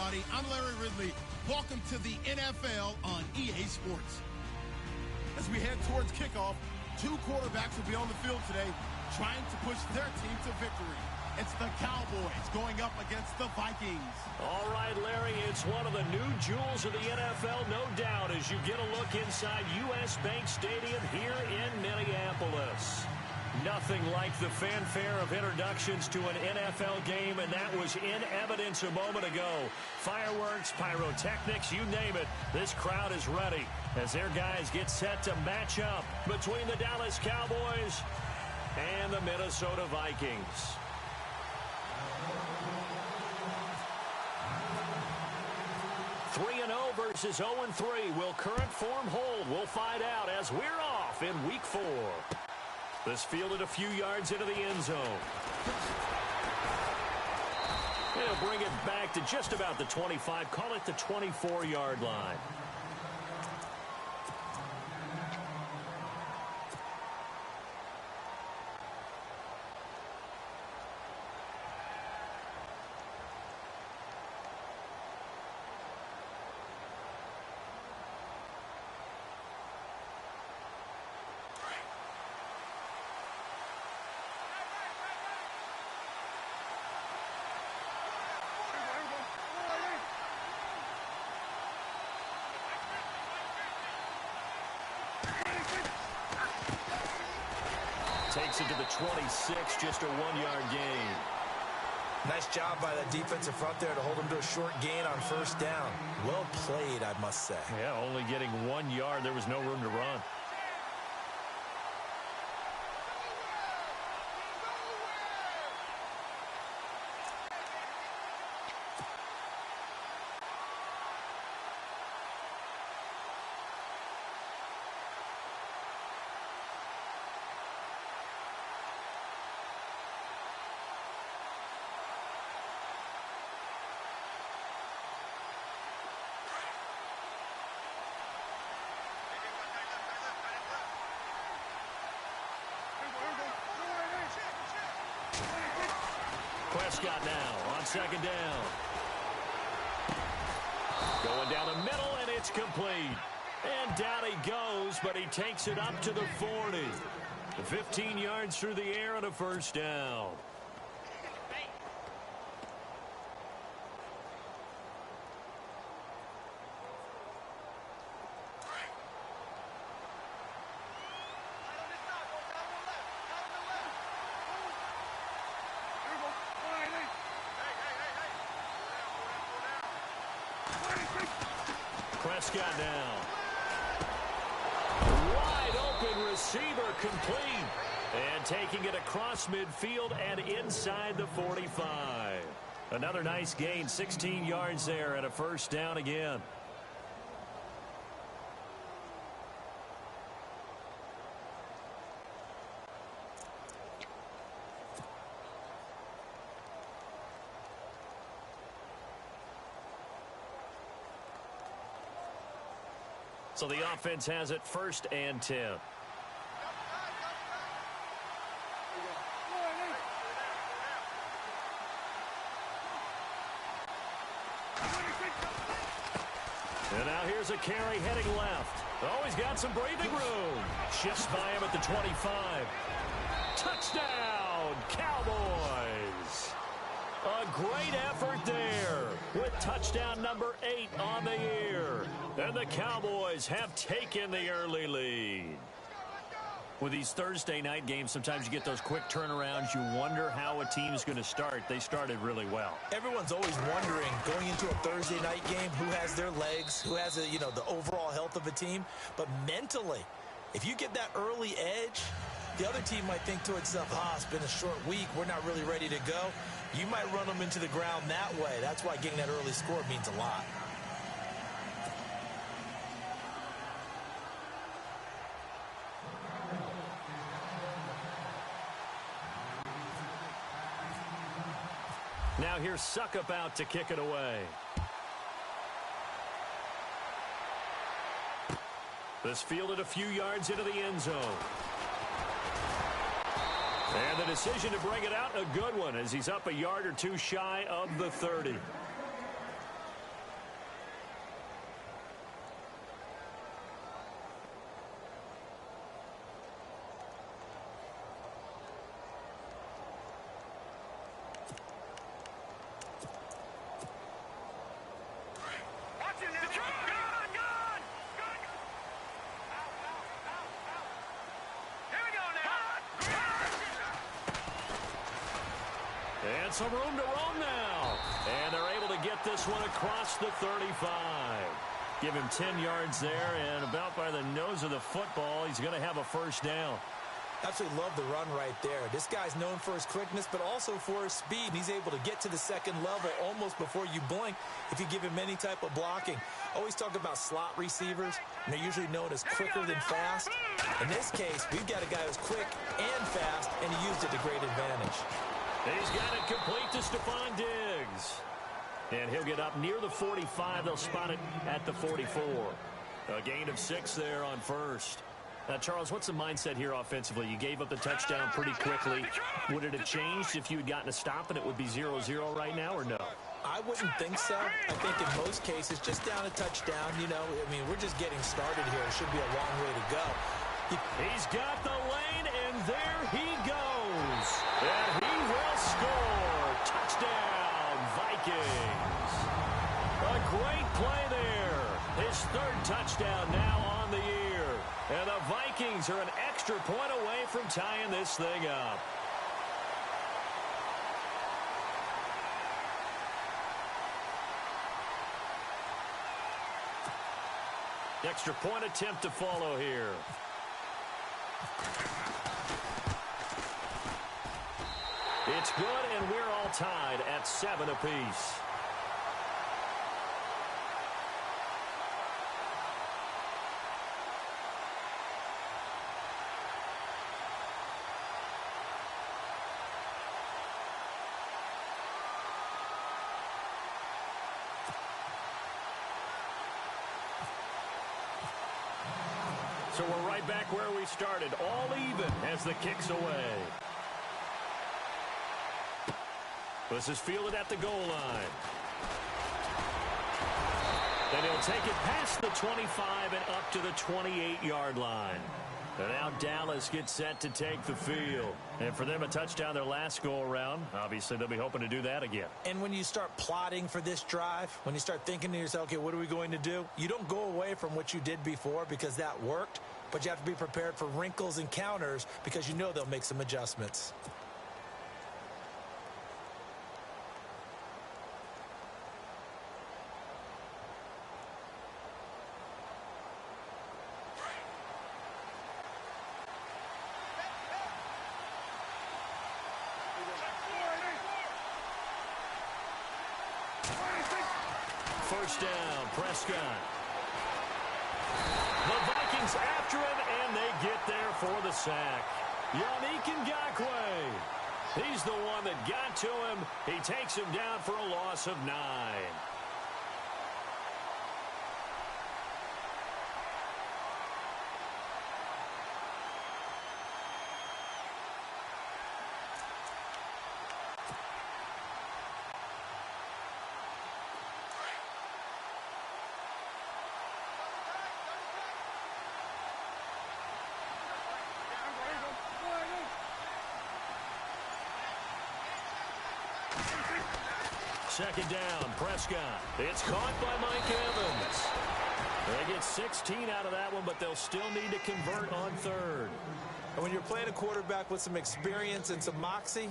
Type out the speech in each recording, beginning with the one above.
everybody. I'm Larry Ridley. Welcome to the NFL on EA Sports. As we head towards kickoff, two quarterbacks will be on the field today trying to push their team to victory. It's the Cowboys going up against the Vikings. All right, Larry, it's one of the new jewels of the NFL, no doubt, as you get a look inside U.S. Bank Stadium here in Minneapolis. Nothing like the fanfare of introductions to an NFL game, and that was in evidence a moment ago. Fireworks, pyrotechnics, you name it. This crowd is ready as their guys get set to match up between the Dallas Cowboys and the Minnesota Vikings. Three 3-0 versus 0-3. Will current form hold? We'll find out as we're off in Week 4. This fielded a few yards into the end zone. He'll bring it back to just about the 25. Call it the 24-yard line. Takes it to the 26, just a 1-yard gain. Nice job by the defensive front there to hold him to a short gain on first down. Well played, I must say. Yeah, only getting 1 yard. There was no room to run. Prescott now on second down. Going down the middle, and it's complete. And down he goes, but he takes it up to the 40. 15 yards through the air and a first down. Prescott now. Wide open receiver complete. And taking it across midfield and inside the 45. Another nice gain, 16 yards there and a first down again. So the offense has it 1st and 10. And now here's a carry heading left. Oh, he's got some breathing room. Shifts by him at the 25. Touchdown, Cowboys. A great effort there with touchdown number 8 on the year. And the Cowboys have taken the early lead. With these Thursday night games, sometimes you get those quick turnarounds. You wonder how a team is going to start. They started really well. Everyone's always wondering, going into a Thursday night game, who has their legs, who has, the overall health of a team. But mentally, if you get that early edge, the other team might think to itself, it's been a short week. We're not really ready to go. You might run them into the ground that way. That's why getting that early score means a lot. Now here's Suckup out to kick it away. This fielded a few yards into the end zone. And the decision to bring it out, a good one, as he's up a yard or two shy of the 30. And some room to roam now. And they're able to get this one across the 35. Give him 10 yards there, and about by the nose of the football, he's going to have a first down. Absolutely love the run right there. This guy's known for his quickness, but also for his speed. He's able to get to the second level almost before you blink if you give him any type of blocking. Always talk about slot receivers, and they're usually known as quicker than fast. In this case, we've got a guy who's quick and fast, and he used it to great advantage. He's got it complete to Stephon Diggs. And he'll get up near the 45. They'll spot it at the 44. A gain of 6 there on first. Charles, what's the mindset here offensively? You gave up the touchdown pretty quickly. Would it have changed if you had gotten a stop and it would be 0-0 right now, or no? I wouldn't think so. I think in most cases, just down a touchdown, you know, I mean, we're just getting started here. It should be a long way to go. He's got the lane, and there he goes. And he will score. Touchdown, Vikings. A great play there. His third touchdown now on the year. And the Vikings are an extra point away from tying this thing up. Extra point attempt to follow here. It's good, and we're all tied at 7 apiece. So we're right back where we started, all even as the kick's away. This is fielded at the goal line. And he'll take it past the 25 and up to the 28-yard line. And now Dallas gets set to take the field. And for them, a touchdown their last go-around. Obviously, they'll be hoping to do that again. And when you start plotting for this drive, when you start thinking to yourself, okay, what are we going to do? You don't go away from what you did before because that worked, but you have to be prepared for wrinkles and counters because you know they'll make some adjustments. First down, Prescott. The Vikings after him, and they get there for the sack. Yannick Ngakoue. He's the one that got to him. He takes him down for a loss of 9. Second down, Prescott. It's caught by Mike Evans. They get 16 out of that one, but they'll still need to convert on third. And when you're playing a quarterback with some experience and some moxie,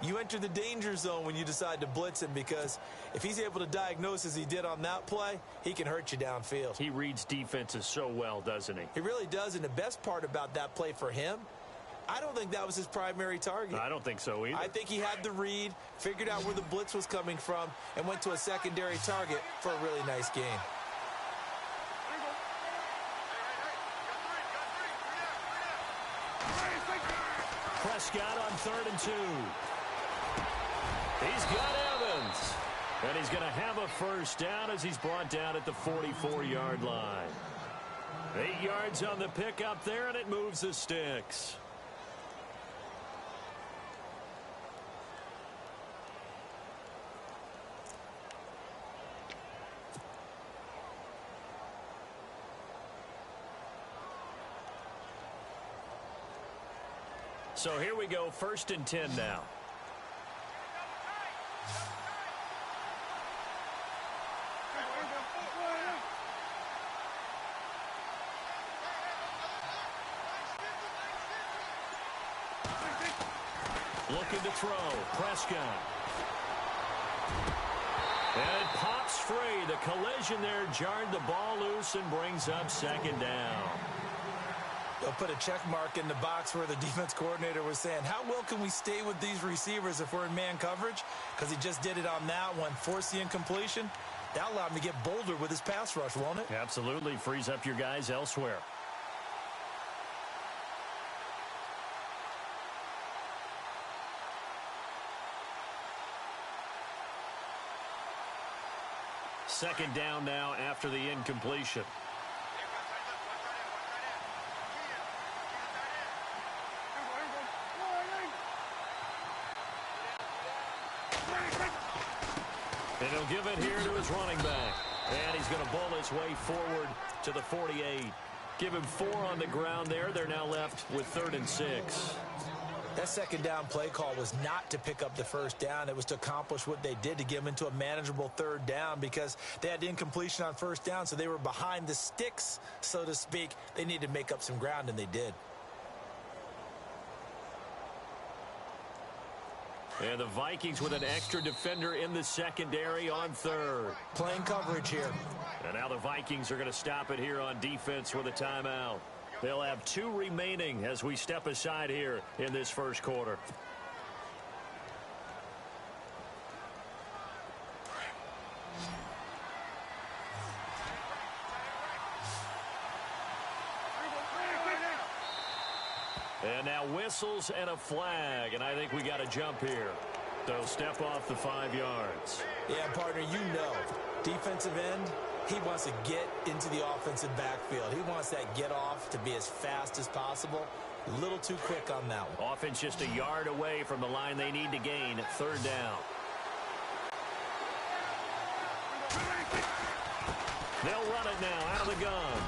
you enter the danger zone when you decide to blitz him, because if he's able to diagnose as he did on that play, he can hurt you downfield. He reads defenses so well, doesn't he? He really does, and the best part about that play for him, I don't think that was his primary target. I don't think so either. I think he had the read, figured out where the blitz was coming from, and went to a secondary target for a really nice gain. Prescott on 3rd and 2. He's got Evans. And he's going to have a first down as he's brought down at the 44-yard line. 8 yards on the pickup there, and it moves the sticks. So here we go, 1st and 10 now. Looking to throw, Prescott. And it pops free. The collision there jarred the ball loose and brings up second down. They'll put a check mark in the box where the defense coordinator was saying, how well can we stay with these receivers if we're in man coverage? Because he just did it on that one, forced the incompletion. That allowed him to get bolder with his pass rush, won't it? Absolutely. Frees up your guys elsewhere. Second down now after the incompletion. And he'll give it here to his running back. And he's going to bull his way forward to the 48. Give him 4 on the ground there. They're now left with 3rd and 6. That second down play call was not to pick up the first down. It was to accomplish what they did, to get them into a manageable 3rd down, because they had incompletion on first down, so they were behind the sticks, so to speak. They needed to make up some ground, and they did. And the Vikings with an extra defender in the secondary on 3rd. Playing coverage here. And now the Vikings are going to stop it here on defense with a timeout. They'll have 2 remaining as we step aside here in this first quarter. And now whistles and a flag, and I think we got a jump here. They'll step off the 5 yards. Yeah, partner, you know, defensive end, he wants to get into the offensive backfield. He wants that get off to be as fast as possible. A little too quick on that one. Offense just a yard away from the line they need to gain. 3rd down. They'll run it now out of the gun.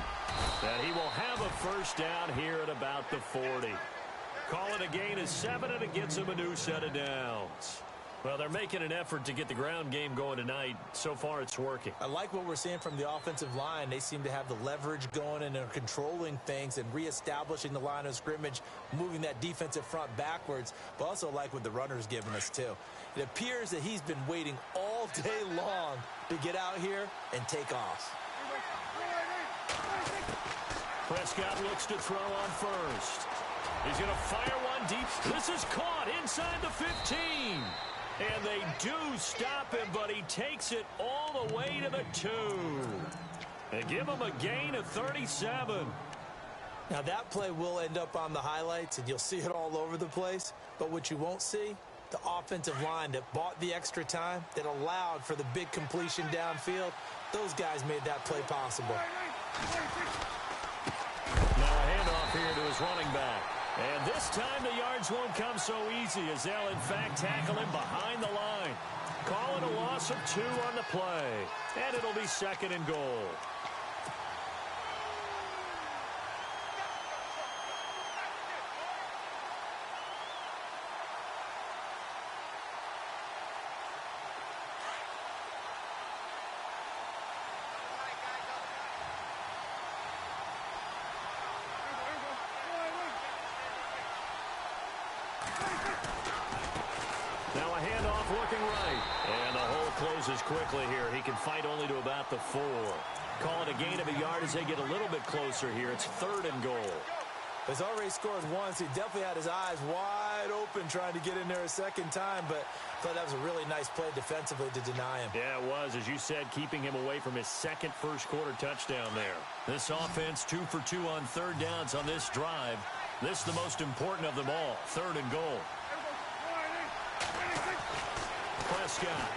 And he will have a first down here at about the 40. Call it a gain of 7, and it gets him a new set of downs. Well, they're making an effort to get the ground game going tonight. So far, it's working. I like what we're seeing from the offensive line. They seem to have the leverage going, and they're controlling things and reestablishing the line of scrimmage, moving that defensive front backwards, but also like what the runner's giving us, too. It appears that he's been waiting all day long to get out here and take off. Prescott looks to throw on first. He's going to fire one deep. This is caught inside the 15. And they do stop him, but he takes it all the way to the 2. And give him a gain of 37. Now, that play will end up on the highlights, and you'll see it all over the place. But what you won't see, the offensive line that bought the extra time, that allowed for the big completion downfield, those guys made that play possible. Now a handoff here to his running back. And this time the yards won't come so easy, as they'll in fact tackle him behind the line. Call it a loss of 2 on the play. And it'll be 2nd and goal. Now a handoff looking right. And the hole closes quickly here. He can fight only to about the 4. Call it a gain of a yard as they get a little bit closer here. It's 3rd and goal. He's already scored once. He definitely had his eyes wide open trying to get in there a second time, but I thought that was a really nice play defensively to deny him. Yeah, it was, as you said, keeping him away from his second first-quarter touchdown there. This offense 2 for 2 on 3rd downs on this drive. This is the most important of them all, 3rd and goal. Prescott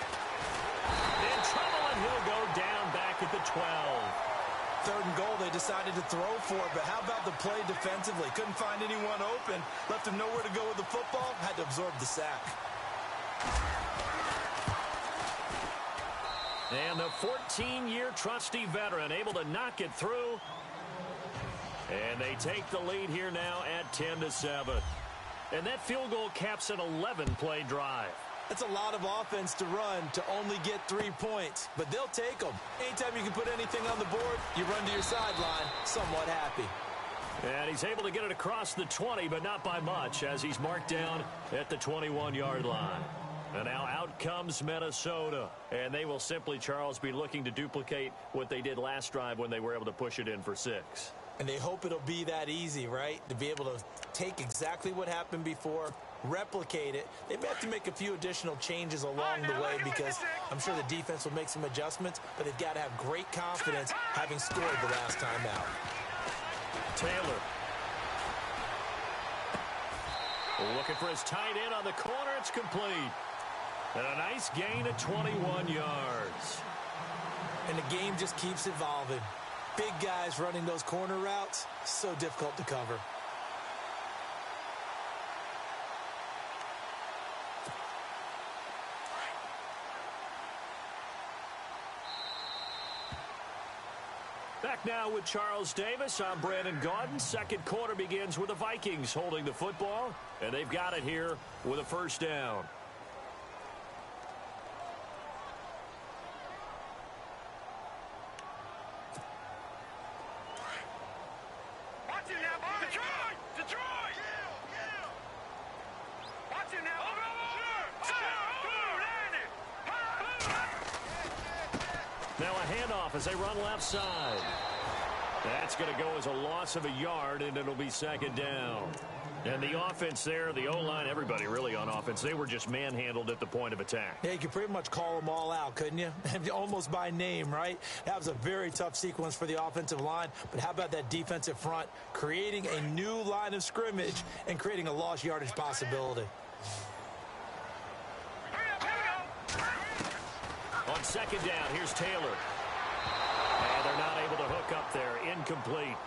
in trouble, and he'll go down back at the 12. 3rd and goal, they decided to throw for it, but how about the play defensively? Couldn't find anyone open, left him nowhere to go with the football, had to absorb the sack. And the 14-year trusty veteran able to knock it through. And they take the lead here now at 10-7. And that field goal caps an 11-play drive. That's a lot of offense to run to only get 3 points, but they'll take them. Anytime you can put anything on the board, you run to your sideline somewhat happy. And he's able to get it across the 20, but not by much, as he's marked down at the 21-yard line. And now out comes Minnesota. And they will simply, Charles, be looking to duplicate what they did last drive when they were able to push it in for 6. And they hope it'll be that easy, right? To be able to take exactly what happened before, replicate it. They may have to make a few additional changes along the way because I'm sure the defense will make some adjustments, but they've got to have great confidence having scored the last time out. Taylor. Looking for his tight end on the corner. It's complete. And a nice gain of 21 yards. And the game just keeps evolving. Big guys running those corner routes, so difficult to cover. Back now with Charles Davis. I'm Brandon Gaudin. Second quarter begins with the Vikings holding the football, and they've got it here with a first down. Now a handoff as they run left side. That's going to go as a loss of a yard, and it'll be second down. And the offense there, the O-line, everybody really on offense, they were just manhandled at the point of attack. Yeah, you could pretty much call them all out, couldn't you? Almost by name, right? That was a very tough sequence for the offensive line. But how about that defensive front creating a new line of scrimmage and creating a lost yardage possibility? On second down, here's Taylor. And they're not able to hook up there. Incomplete.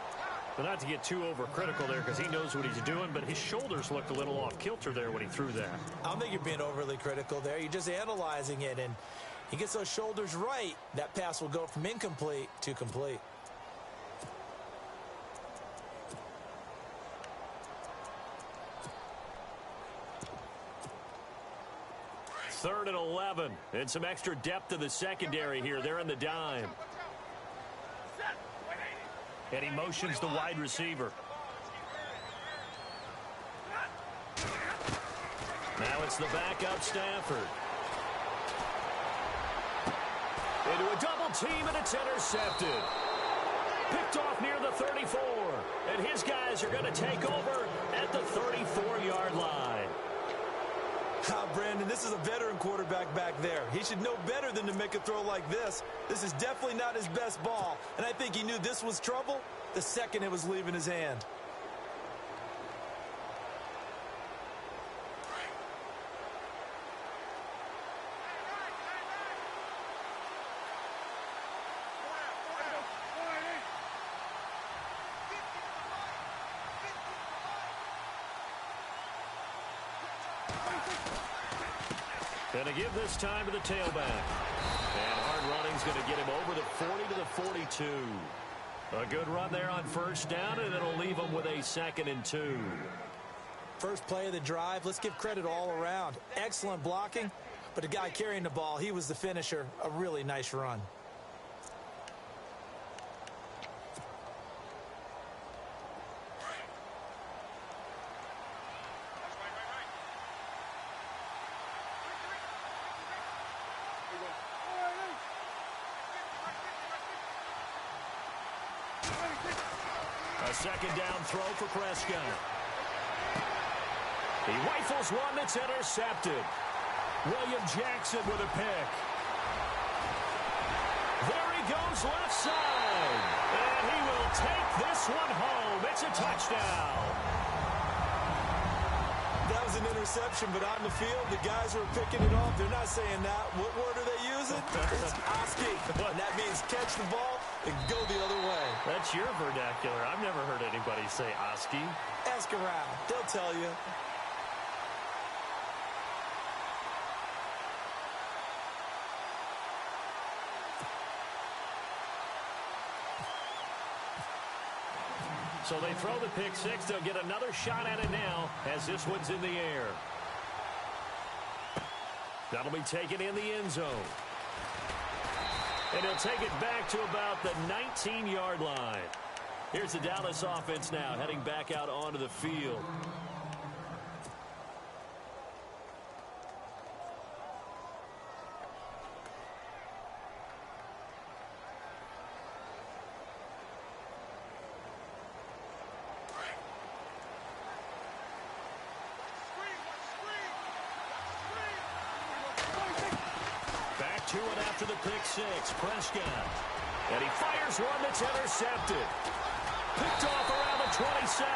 But not to get too overcritical there because he knows what he's doing, but his shoulders looked a little off kilter there when he threw that. I don't think you're being overly critical there. You're just analyzing it, and he gets those shoulders right. That pass will go from incomplete to complete. Third and 11, and some extra depth to the secondary here. They're in the dime. And he motions the wide receiver. Now it's the backup Stafford. Into a double team, and it's intercepted. Picked off near the 34. And his guys are going to take over at the 34-yard line. Brandon, this is a veteran quarterback back there. He should know better than to make a throw like this. This is definitely not his best ball, and I think he knew this was trouble the second it was leaving his hand. Going to give this time to the tailback. And hard running's going to get him over the 40 to the 42. A good run there on first down, and it'll leave him with a 2nd and 2. First play of the drive, let's give credit all around. Excellent blocking, but the guy carrying the ball, he was the finisher. A really nice run. A second down throw for Prescott. He rifles one that's intercepted. William Jackson with a pick. There he goes left side. And he will take this one home. It's a touchdown. That was an interception, but on the field, the guys who are picking it off, they're not saying that. What word are they using? It's Oski. And that means catch the ball and go the other way. That's your vernacular. I've never heard anybody say Oski. Ask around. They'll tell you. So they throw the pick six. They'll get another shot at it now as this one's in the air. That'll be taken in the end zone. And he'll take it back to about the 19-yard line. Here's the Dallas offense now heading back out onto the field. after the pick six. Prescott. And he fires one that's intercepted. Picked off around the 27.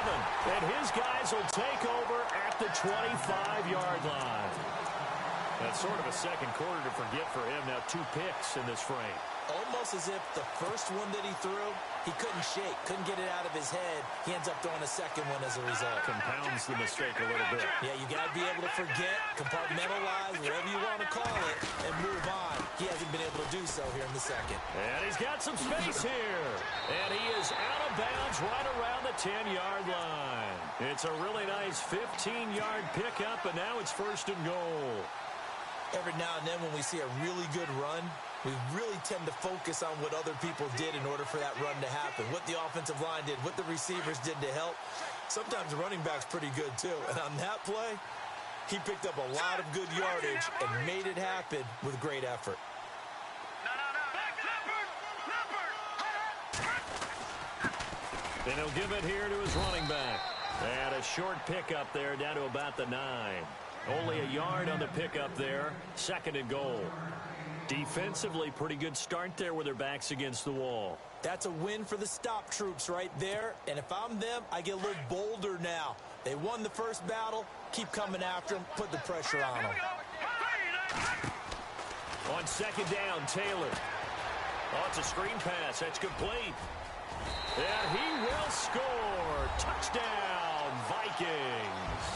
And his guys will take over at the 25-yard line. That's sort of a second quarter to forget for him. Now 2 picks in this frame. Almost as if the first one that he threw, he couldn't shake, couldn't get it out of his head. He ends up throwing a second one as a result. Compounds the mistake a little bit. Yeah, you got to be able to forget, compartmentalize, whatever you want to call it, and move on. He hasn't been able to do so here in the second. And he's got some space here. And he is out of bounds right around the 10-yard line. It's a really nice 15-yard pickup, and now it's first and goal. Every now and then when we see a really good run, we really tend to focus on what other people did in order for that run to happen, what the offensive line did, what the receivers did to help. Sometimes the running back's pretty good, too. And on that play, he picked up a lot of good yardage and made it happen with great effort. And he'll give it here to his running back. And a short pickup there down to about the 9. Only a yard on the pickup there. Second and goal. Defensively, pretty good start there with their backs against the wall. That's a win for the stop troops right there. And if I'm them, I get a little bolder now. They won the first battle. Keep coming after them. Put the pressure on them. On second down, Taylor. Oh, it's a screen pass. That's complete. And he will score. Touchdown, Vikings.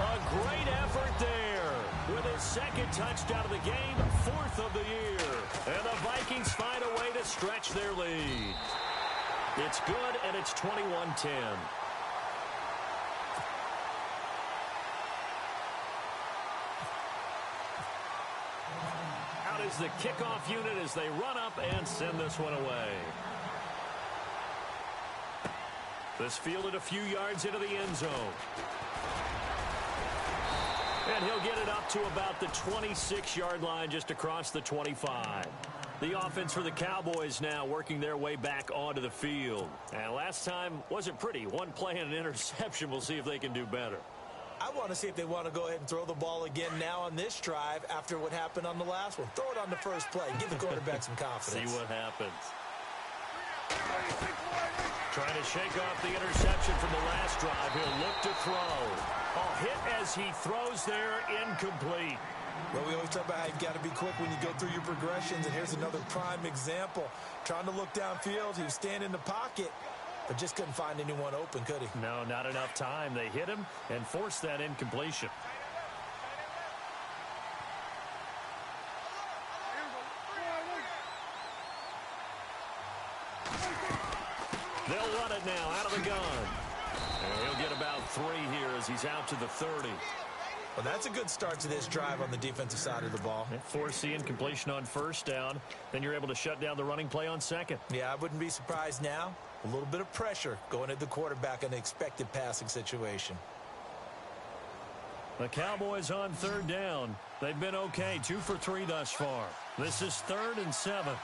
A great effort there with his second touchdown of the game, 4th of the year. And the Vikings find a way to stretch their lead. It's good, and it's 21-10. Out is the kickoff unit as they run up and send this one away. This fielded a few yards into the end zone. And he'll get it up to about the 26-yard line, just across the 25. The offense for the Cowboys now working their way back onto the field. And last time wasn't pretty. One play and an interception. We'll see if they can do better. I want to see if they want to go ahead and throw the ball again now on this drive after what happened on the last one. Throw it on the first play. Give the quarterback some confidence. See what happens. Trying to shake off the interception from the last drive. He'll look to throw. A hit as he throws there, incomplete. Well, we always talk about how you've got to be quick when you go through your progressions, and here's another prime example. Trying to look downfield, he was standing in the pocket, but just couldn't find anyone open, could he? No, not enough time. They hit him and forced that incompletion. They'll run it now out of the gun. And he'll get about 3 here as he's out to the 30. Well, that's a good start to this drive on the defensive side of the ball. Force the incompletion on first down. Then you're able to shut down the running play on second. Yeah, I wouldn't be surprised now. A little bit of pressure going at the quarterback in an expected passing situation. The Cowboys on third down. They've been okay, 2 for 3 thus far. This is 3rd and 7.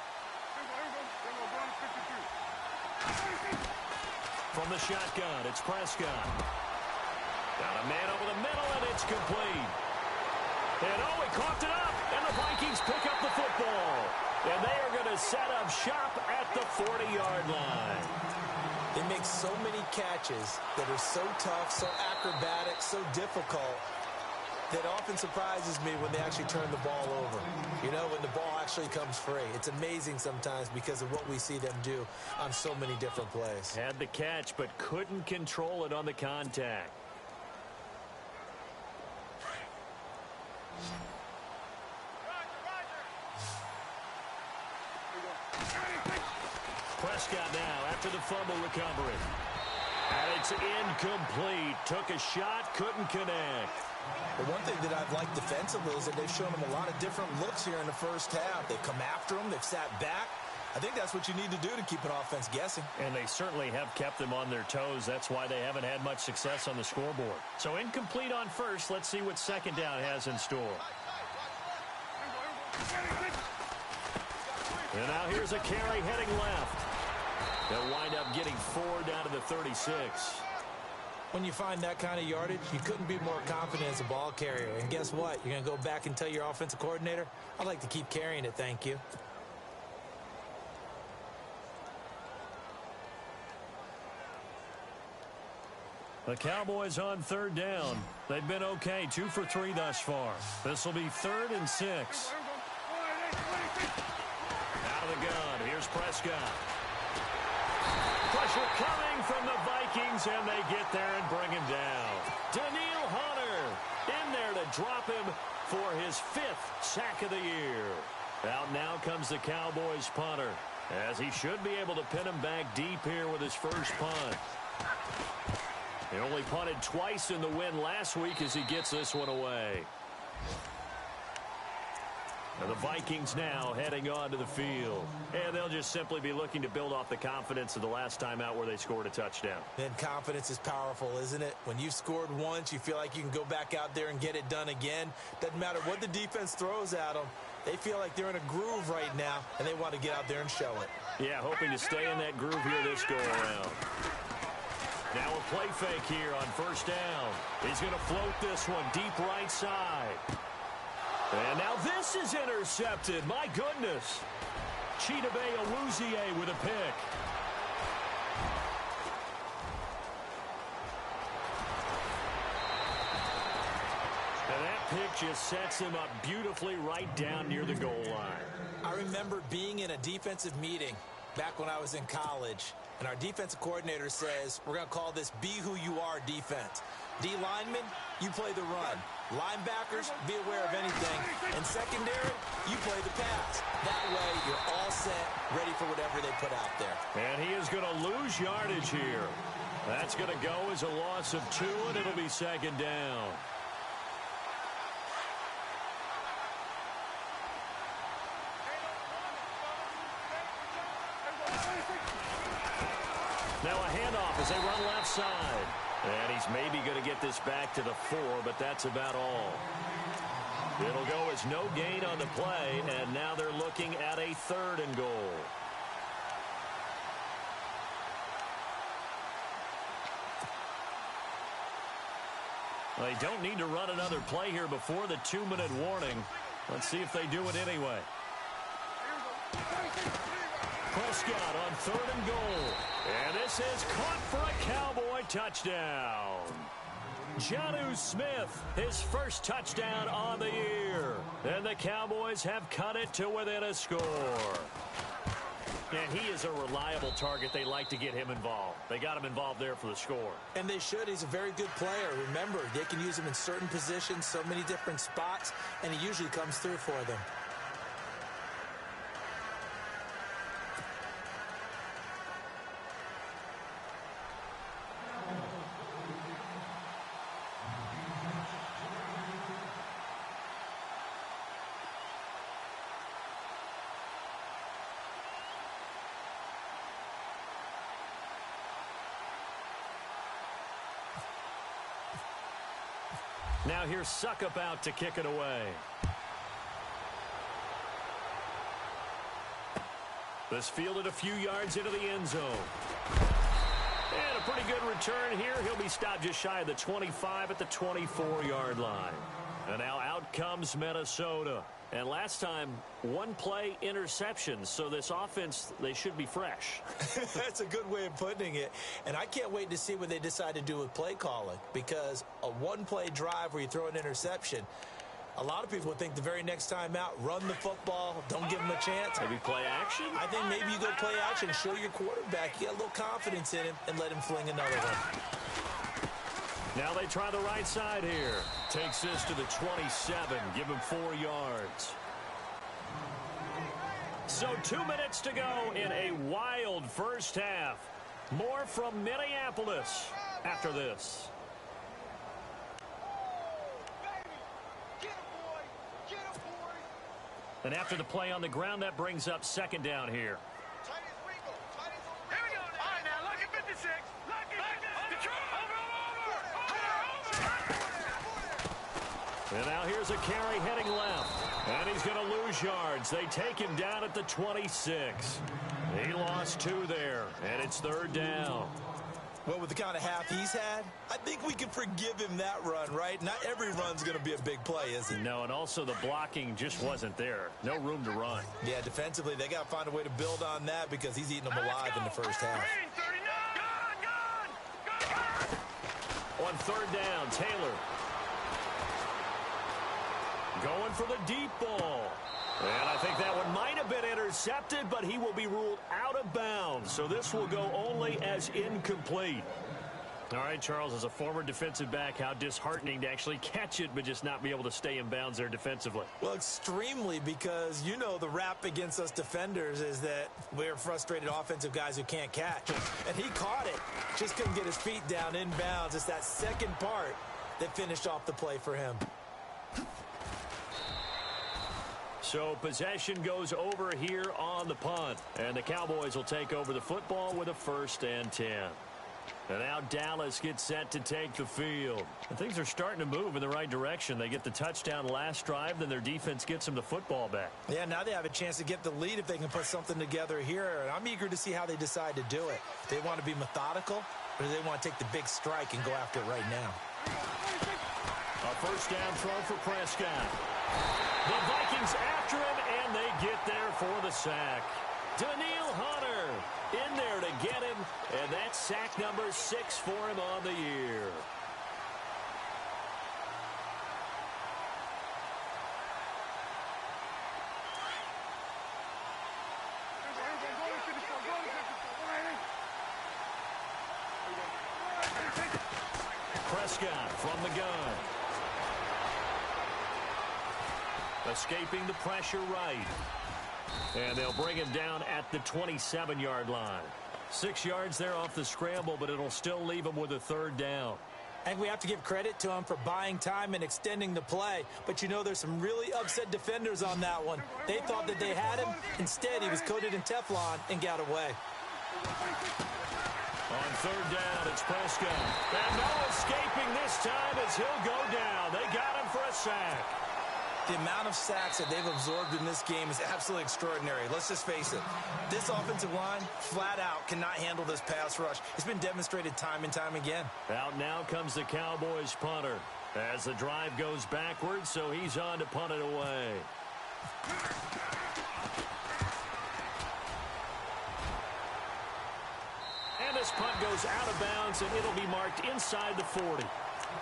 From the shotgun, it's Prescott. Got a man over the middle, and it's complete. And oh, he coughed it up, and the Vikings pick up the football. And they are going to set up shop at the 40-yard line. They make so many catches that are so tough, so acrobatic, so difficult, that often surprises me when they actually turn the ball over. You know, when the ball actually comes free. It's amazing sometimes because of what we see them do on so many different plays. Had the catch, but couldn't control it on the contact. Prescott now after the fumble recovery. And it's incomplete. Took a shot, couldn't connect. But one thing that I've liked defensively is that they've shown them a lot of different looks here in the first half. They've come after them. They've sat back. I think that's what you need to do to keep an offense guessing. And they certainly have kept them on their toes. That's why they haven't had much success on the scoreboard. So incomplete on first. Let's see what second down has in store. And now here's a carry heading left. They'll wind up getting 4 down to the 36. When you find that kind of yardage, you couldn't be more confident as a ball carrier. And guess what? You're going to go back and tell your offensive coordinator, I'd like to keep carrying it, thank you. The Cowboys on third down. They've been okay, 2 for 3 thus far. This will be 3rd and 6. Out of the gun, here's Prescott. Pressure coming from the Vikings, and they get there and bring him down. Daniil Hunter in there to drop him for his 5th sack of the year. Out now comes the Cowboys punter, as he should be able to pin him back deep here with his first punt. He only punted twice in the win last week as he gets this one away. And the Vikings now heading onto the field. And they'll just simply be looking to build off the confidence of the last time out where they scored a touchdown. And confidence is powerful, isn't it? When you've scored once, you feel like you can go back out there and get it done again. Doesn't matter what the defense throws at them. They feel like they're in a groove right now, and they want to get out there and show it. Yeah, hoping to stay in that groove here this go-around. Now a play fake here on first down. He's going to float this one deep right side. And now this is intercepted. My goodness. Chidobe Awuzie with a pick. And that pick just sets him up beautifully right down near the goal line. I remember being in a defensive meeting back when I was in college. And our defensive coordinator says, we're going to call this Be Who You Are defense. D linemen, you play the run. Linebackers, be aware of anything. And secondary, you play the pass. That way, you're all set, ready for whatever they put out there. And he is going to lose yardage here. That's going to go as a loss of 2, and it'll be 2nd down. Now a handoff as they run left side. And he's maybe going to get this back to the 4, but that's about all. It'll go as no gain on the play, and now they're looking at a 3rd and goal. They don't need to run another play here before the 2-minute warning. Let's see if they do it anyway. Prescott on 3rd and goal. And this is caught for a Cowboy touchdown. Jonnu Smith, his first touchdown on the year. And the Cowboys have cut it to within a score. And he is a reliable target. They like to get him involved. They got him involved there for the score. And they should. He's a very good player. Remember, they can use him in certain positions, so many different spots, and he usually comes through for them. Now here's Suckup out to kick it away. This fielded a few yards into the end zone. And a pretty good return here. He'll be stopped just shy of the 25 at the 24-yard line. And now out comes Minnesota. And last time, 1-play interception. So this offense, they should be fresh. That's a good way of putting it. And I can't wait to see what they decide to do with play calling. Because a 1-play drive where you throw an interception, a lot of people would think the very next time out, run the football, don't give them a chance. Maybe play action? I think maybe you go play action, show your quarterback, you got a little confidence in him, and let him fling another one. Now they try the right side here. Takes this to the 27. Give him 4 yards. So 2 minutes to go in a wild first half. More from Minneapolis after this. And after the play on the ground, that brings up 2nd down here. And now here's a carry heading left. And he's going to lose yards. They take him down at the 26. He lost 2 there. And it's 3rd down. Well, with the kind of half he's had, I think we can forgive him that run, right? Not every run's going to be a big play, is it? No, and also the blocking just wasn't there. No room to run. Yeah, defensively, they got to find a way to build on that because he's eating them alive in the first half. On third down, Taylor. Going for the deep ball. And I think that one might have been intercepted, but he will be ruled out of bounds. So this will go only as incomplete. All right, Charles, as a former defensive back, how disheartening to actually catch it but just not be able to stay in bounds there defensively. Well, extremely, because you know the rap against us defenders is that we're frustrated offensive guys who can't catch. And he caught it, just couldn't get his feet down in bounds. It's that second part that finished off the play for him. So possession goes over here on the punt. And the Cowboys will take over the football with a 1st and 10. And now Dallas gets set to take the field. And things are starting to move in the right direction. They get the touchdown last drive, then their defense gets them the football back. Yeah, now they have a chance to get the lead if they can put something together here. And I'm eager to see how they decide to do it. Do they want to be methodical, or do they want to take the big strike and go after it right now? A 1st down throw for Prescott. The Vikings after him, and they get there for the sack. Daniil Hunter in there to get him, and that's sack number 6 for him on the year. Prescott from the gun. Escaping the pressure right. And they'll bring him down at the 27-yard line. 6 yards there off the scramble, but it'll still leave him with a 3rd down. And we have to give credit to him for buying time and extending the play. But you know, there's some really upset defenders on that one. They thought that they had him. Instead, he was coated in Teflon and got away. On 3rd down, it's Prescott. And no escaping this time as he'll go down. They got him for a sack. The amount of sacks that they've absorbed in this game is absolutely extraordinary. Let's just face it. This offensive line, flat out, cannot handle this pass rush. It's been demonstrated time and time again. Out now comes the Cowboys punter as the drive goes backwards, so he's on to punt it away. And this punt goes out of bounds, and it'll be marked inside the 40.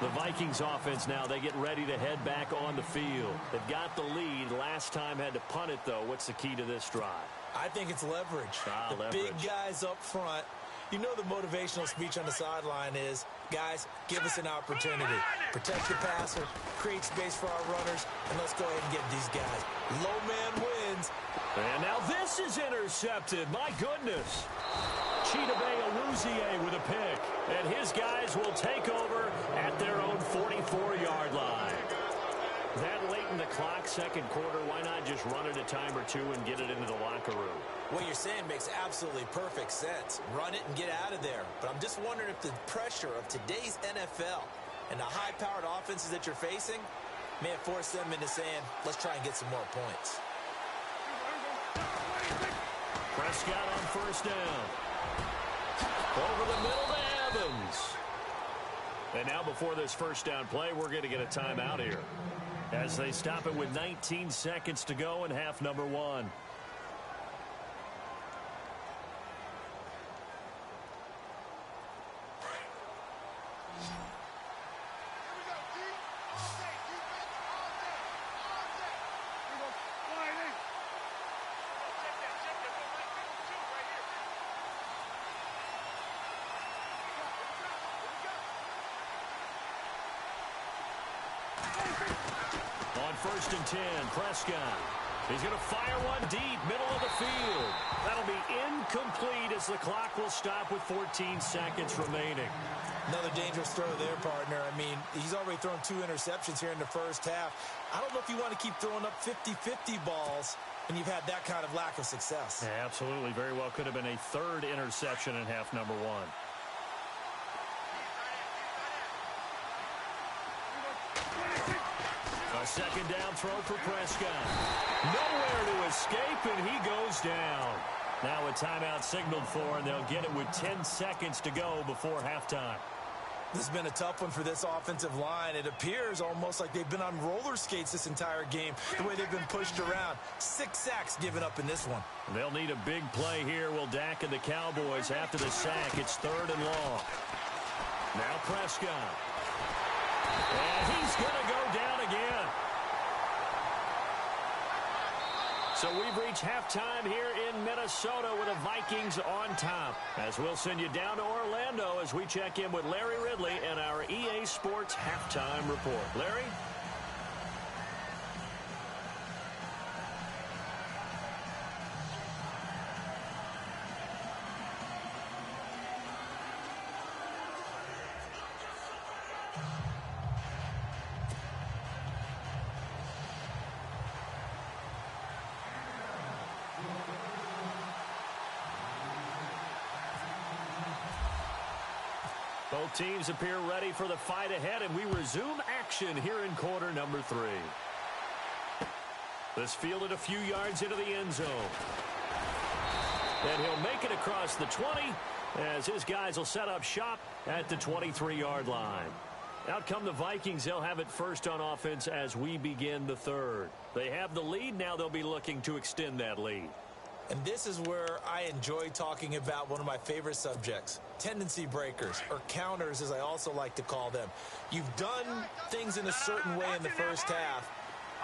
The Vikings offense now, they get ready to head back on the field. They've got the lead. Last time had to punt it, though. What's the key to this drive? I think it's leverage. Leverage. Big guys up front. You know the motivational speech on the sideline is, guys, give us an opportunity. Protect the passer, create space for our runners, and let's go ahead and get these guys. Low man wins. And now this is intercepted. My goodness. Chidobe Awuzie with a pick. And his guys will take over at their own 44-yard line. That late in the clock, second quarter, why not just run it a time or two and get it into the locker room? What you're saying makes absolutely perfect sense. Run it and get out of there. But I'm just wondering if the pressure of today's NFL and the high-powered offenses that you're facing may have forced them into saying, let's try and get some more points. Prescott on 1st down. Over the middle to Evans. And now before this 1st down play, we're going to get a timeout here as they stop it with 19 seconds to go in half number 1. On 1st and 10, Prescott. He's going to fire one deep, middle of the field. That'll be incomplete as the clock will stop with 14 seconds remaining. Another dangerous throw there, partner. I mean, he's already thrown 2 interceptions here in the first half. I don't know if you want to keep throwing up 50-50 balls when you've had that kind of lack of success. Yeah, absolutely. Very well could have been a 3rd interception in half number 1. A 2nd down throw for Prescott. Nowhere to escape, and he goes down. Now a timeout signaled for, and they'll get it with 10 seconds to go before halftime. This has been a tough one for this offensive line. It appears almost like they've been on roller skates this entire game, the way they've been pushed around. 6 sacks given up in this one. They'll need a big play here. Will Dak and the Cowboys after the sack. It's 3rd and long. Now Prescott. And he's going to go down again. So we've reached halftime here in Minnesota with the Vikings on top. As we'll send you down to Orlando as we check in with Larry Ridley and our EA Sports Halftime Report. Larry? Both teams appear ready for the fight ahead, and we resume action here in quarter number 3. This fielded a few yards into the end zone. And he'll make it across the 20 as his guys will set up shop at the 23-yard line. Out come the Vikings. They'll have it first on offense as we begin the 3rd. They have the lead. Now they'll be looking to extend that lead. And this is where I enjoy talking about one of my favorite subjects, tendency breakers, or counters as I also like to call them. You've done things in a certain way in the first half,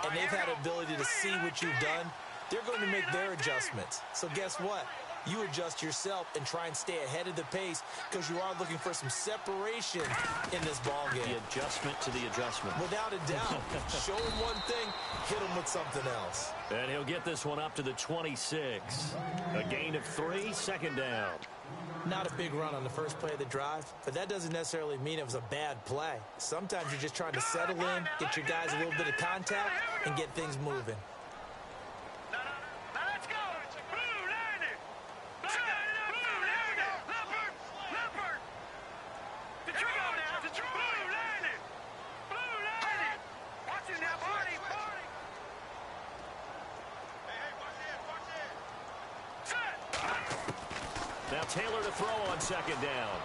and they've had ability to see what you've done. They're going to make their adjustments. So guess what? You adjust yourself and try and stay ahead of the pace because you are looking for some separation in this ball game. The adjustment to the adjustment. Without a doubt. Show him one thing, hit him with something else. And he'll get this one up to the 26. A gain of 3, 2nd down. Not a big run on the first play of the drive, but that doesn't necessarily mean it was a bad play. Sometimes you're just trying to settle in, get your guys a little bit of contact, and get things moving. Now Taylor to throw on 2nd down.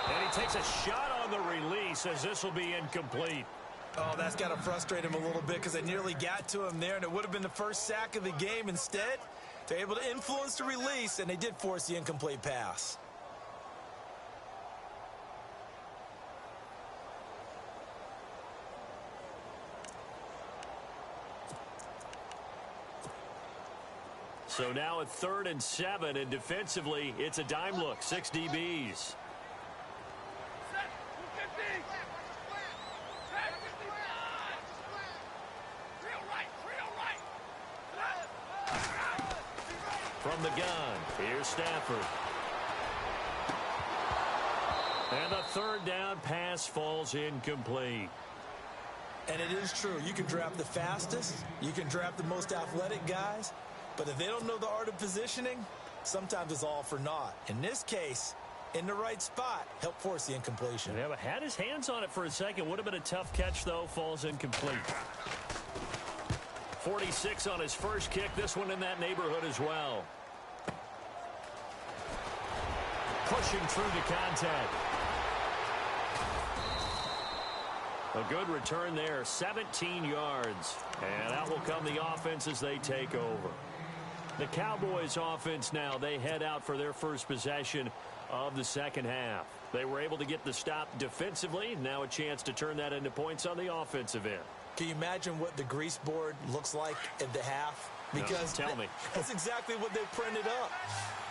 And he takes a shot on the release as this will be incomplete. Oh, that's got to frustrate him a little bit because they nearly got to him there, and it would have been the first sack of the game. Instead, they're able to influence the release, and they did force the incomplete pass. So now at 3rd and 7, and defensively, it's a dime look. 6 DBs. From the gun, here's Stafford. And the 3rd down pass falls incomplete. And it is true. You can draft the fastest. You can draft the most athletic guys. But if they don't know the art of positioning, sometimes it's all for naught. In this case, in the right spot, help force the incompletion. Yeah, but had his hands on it for a second. Would have been a tough catch, though. Falls incomplete. 46 on his first kick. This one in that neighborhood as well. Pushing through the contact. A good return there. 17 yards. And out will come the offense as they take over. The Cowboys offense now, they head out for their first possession of the 2nd half. They were able to get the stop defensively. Now a chance to turn that into points on the offensive end. Can you imagine what the grease board looks like at the half? Because no, tell me. That's exactly what they printed up.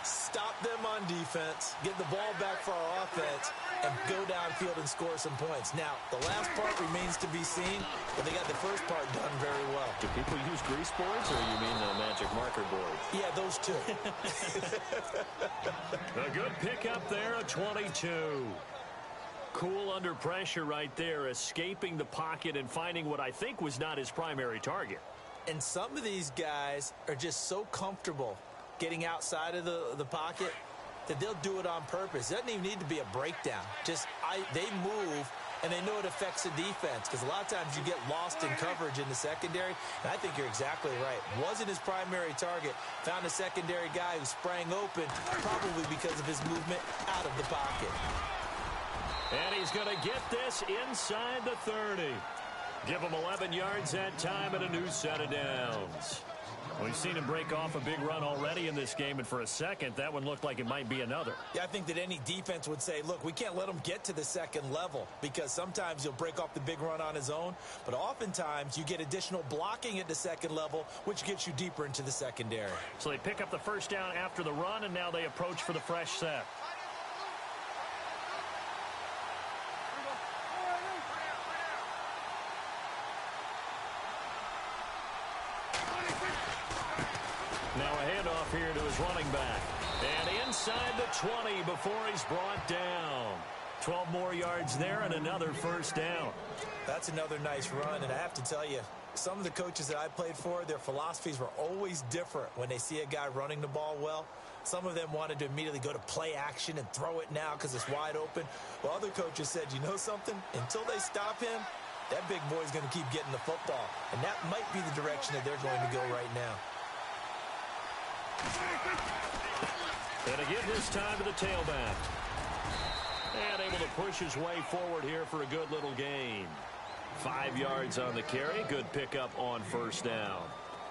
Stop them on defense, get the ball back for our offense, and go downfield and score some points. Now, the last part remains to be seen, but they got the first part done very well. Do people use grease boards, or you mean the magic marker board? Yeah, those two. A good pickup there, a 22. Cool under pressure right there, escaping the pocket and finding what I think was not his primary target. And some of these guys are just so comfortable getting outside of the pocket that they'll do it on purpose. It doesn't even need to be a breakdown. Just they move and they know it affects the defense because a lot of times you get lost in coverage in the secondary, and I think you're exactly right. Wasn't his primary target. Found a secondary guy who sprang open, probably because of his movement out of the pocket. And he's going to get this inside the 30. Give him 11 yards that time and a new set of downs. We've seen him break off a big run already in this game, and for a second, that one looked like it might be another. Yeah, I think that any defense would say, look, we can't let him get to the second level because sometimes he'll break off the big run on his own, but oftentimes you get additional blocking at the second level, which gets you deeper into the secondary. So they pick up the first down after the run, and now they approach for the fresh set. Now a handoff here to his running back. And inside the 20 before he's brought down. 12 more yards there and another first down. That's another nice run, and I have to tell you, some of the coaches that I played for, their philosophies were always different when they see a guy running the ball well. Some of them wanted to immediately go to play action and throw it now because it's wide open. Well, other coaches said, you know something? Until they stop him, that big boy's going to keep getting the football. And that might be the direction that they're going to go right now. And again this time to the tailback. And able to push his way forward here for a good little gain. 5 yards on the carry. Good pickup on first down.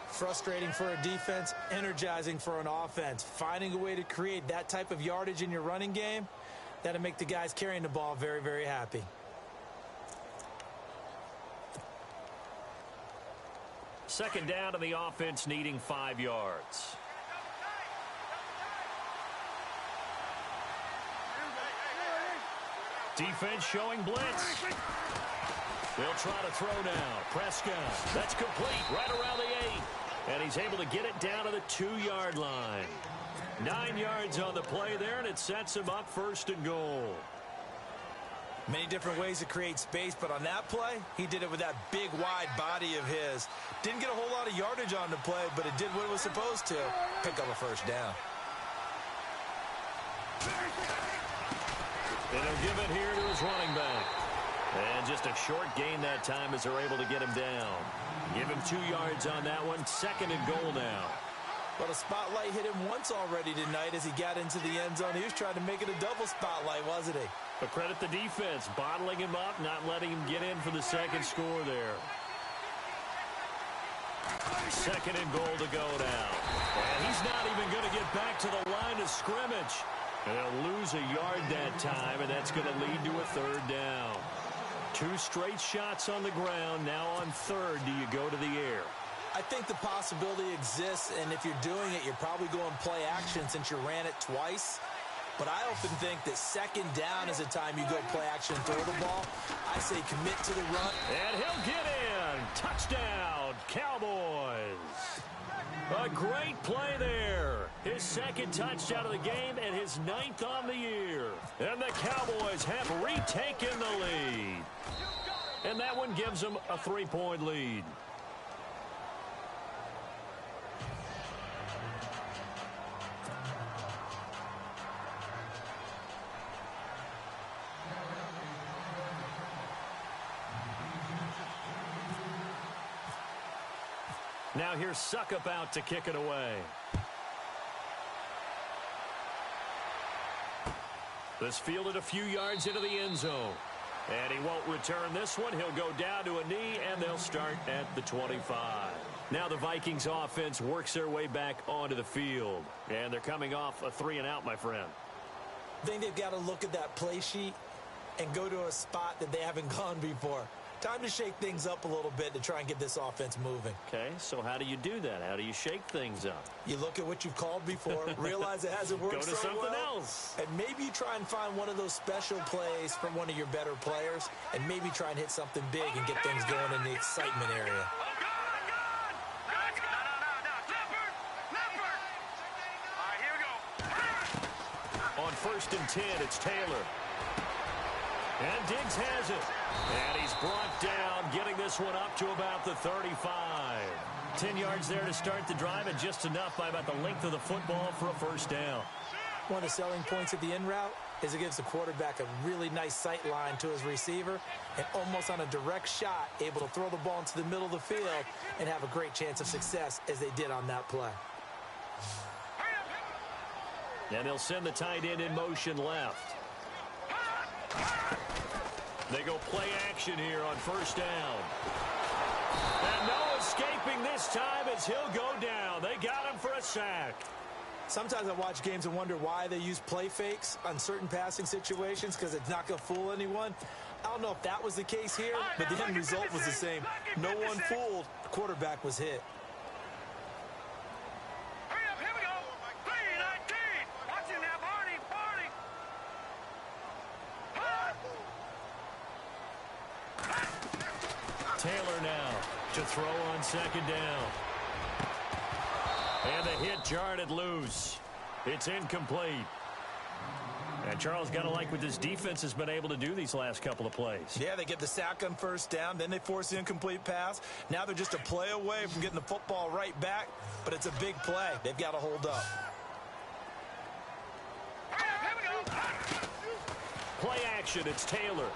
Frustrating for a defense, energizing for an offense. Finding a way to create that type of yardage in your running game, that'll make the guys carrying the ball very, very happy. Second down and the offense needing 5 yards. Defense showing blitz. They'll try to throw now. Prescott. That's complete right around the 8. And he's able to get it down to the 2-yard line. 9 yards on the play there, and it sets him up first and goal. Many different ways to create space, but on that play, he did it with that big, wide body of his. Didn't get a whole lot of yardage on the play, but it did what it was supposed to. Pick up a first down. And he'll give it here to his running back. And just a short gain that time as they're able to get him down. Give him 2 yards on that one. Second and goal now. Well, the spotlight hit him once already tonight as he got into the end zone. He was trying to make it a double spotlight, wasn't he? But credit the defense, bottling him up, not letting him get in for the second score there. Second and goal to go now. And he's not even going to get back to the line of scrimmage. And they'll lose a yard that time, and that's going to lead to a third down. 2 straight shots on the ground. Now on third, do you go to the air? I think the possibility exists, and if you're doing it, you're probably going play action since you ran it twice. But I often think that second down is the time you go play action and throw the ball. I say commit to the run. And he'll get in. Touchdown, Cowboys. A great play there. His second touchdown of the game and his 9th on the year. And the Cowboys have retaken the lead. And that one gives them a 3-point lead. Now here's Suckup out to kick it away. This fielded a few yards into the end zone. And he won't return this one. He'll go down to a knee, and they'll start at the 25. Now the Vikings offense works their way back onto the field. And they're coming off a 3-and-out, my friend. I think they've got to look at that play sheet and go to a spot that they haven't gone before. Time to shake things up a little bit to try and get this offense moving. Okay, so how do you do that? How do you shake things up? You look at what you've called before, realize it hasn't worked Go to so something well, else. and maybe you try and find one of those special plays from one of your better players, and maybe try and hit something big and get things going in the excitement area. On 1st and 10, it's Taylor. And Diggs has it. And he's brought down, getting this one up to about the 35. 10 yards there to start the drive, and just enough by about the length of the football for a first down. One of the selling points of the in route, is it gives the quarterback a really nice sight line to his receiver and almost on a direct shot able to throw the ball into the middle of the field and have a great chance of success as they did on that play. And they'll send the tight end in motion left. They go play action here on first down. And no escaping this time as he'll go down. They got him for a sack. Sometimes I watch games and wonder why they use play fakes on certain passing situations because it's not going to fool anyone. I don't know if that was the case here, but the end result was the same. No one fooled. The quarterback was hit. Taylor now to throw on second down. And the hit jarred it loose. It's incomplete. And Charles, got to like what this defense has been able to do these last couple of plays. Yeah, they get the sack on first down, then they force the incomplete pass. Now they're just a play away from getting the football right back, but it's a big play. They've got to hold up. Play action, it's Taylor.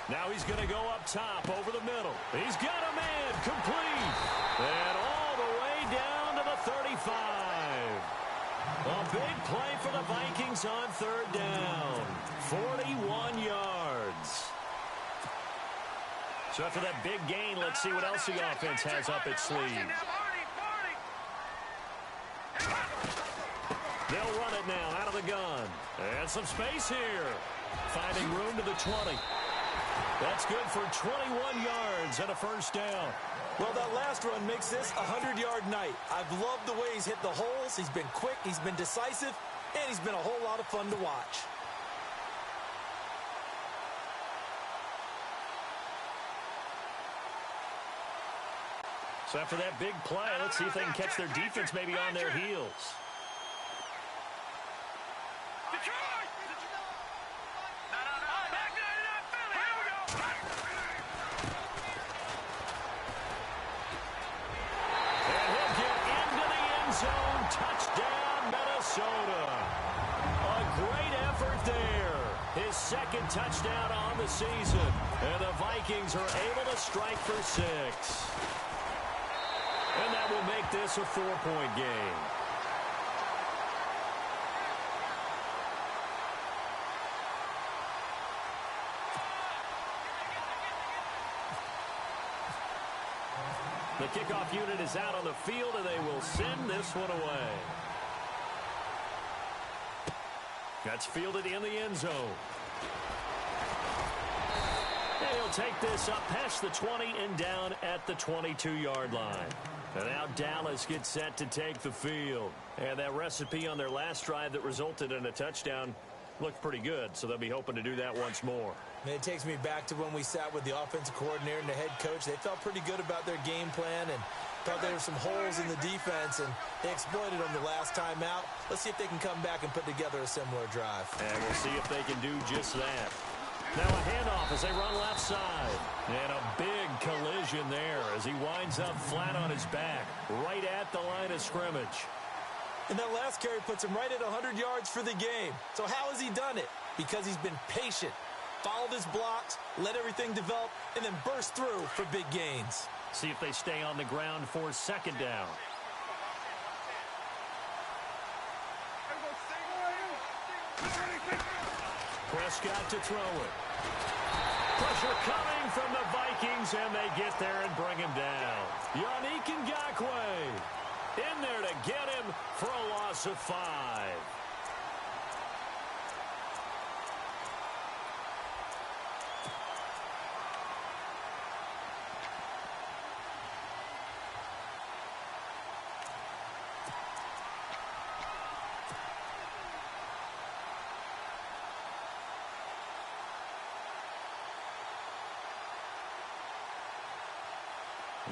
Now he's going to go up top over the middle. He's got a man complete. And all the way down to the 35. A big play for the Vikings on third down. 41 yards. So after that big gain, let's see what else the offense has up its sleeve. They'll run it now out of the gun. And some space here. Finding room to the 20. That's good for 21 yards and a first down. Well, that last run makes this a 100-yard night. I've loved the way he's hit the holes. He's been quick, he's been decisive, and he's been a whole lot of fun to watch. So after that big play, let's see if they can catch their defense maybe on their heels. Touchdown, Minnesota. A great effort there. His second touchdown on the season. And the Vikings are able to strike for 6. And that will make this a 4-point game. The kickoff unit is out on the field, and they will send this one away. That's fielded in the end zone. And he'll take this up past the 20 and down at the 22-yard line. And now Dallas gets set to take the field. And that recipe on their last drive that resulted in a touchdown looked pretty good, so they'll be hoping to do that once more. And it takes me back to when we sat with the offensive coordinator and the head coach. They felt pretty good about their game plan and thought there were some holes in the defense, and they exploited them the last time out. Let's see if they can come back and put together a similar drive. And we'll see if they can do just that. Now a handoff as they run left side. And a big collision there as he winds up flat on his back, right at the line of scrimmage. And that last carry puts him right at 100 yards for the game. So how has he done it? Because he's been patient, followed his blocks, let everything develop, and then burst through for big gains. See if they stay on the ground for second down. Prescott to throw it. Pressure coming from the Vikings, and they get there and bring him down. Yannick Ngakoue in there to get him for a loss of 5.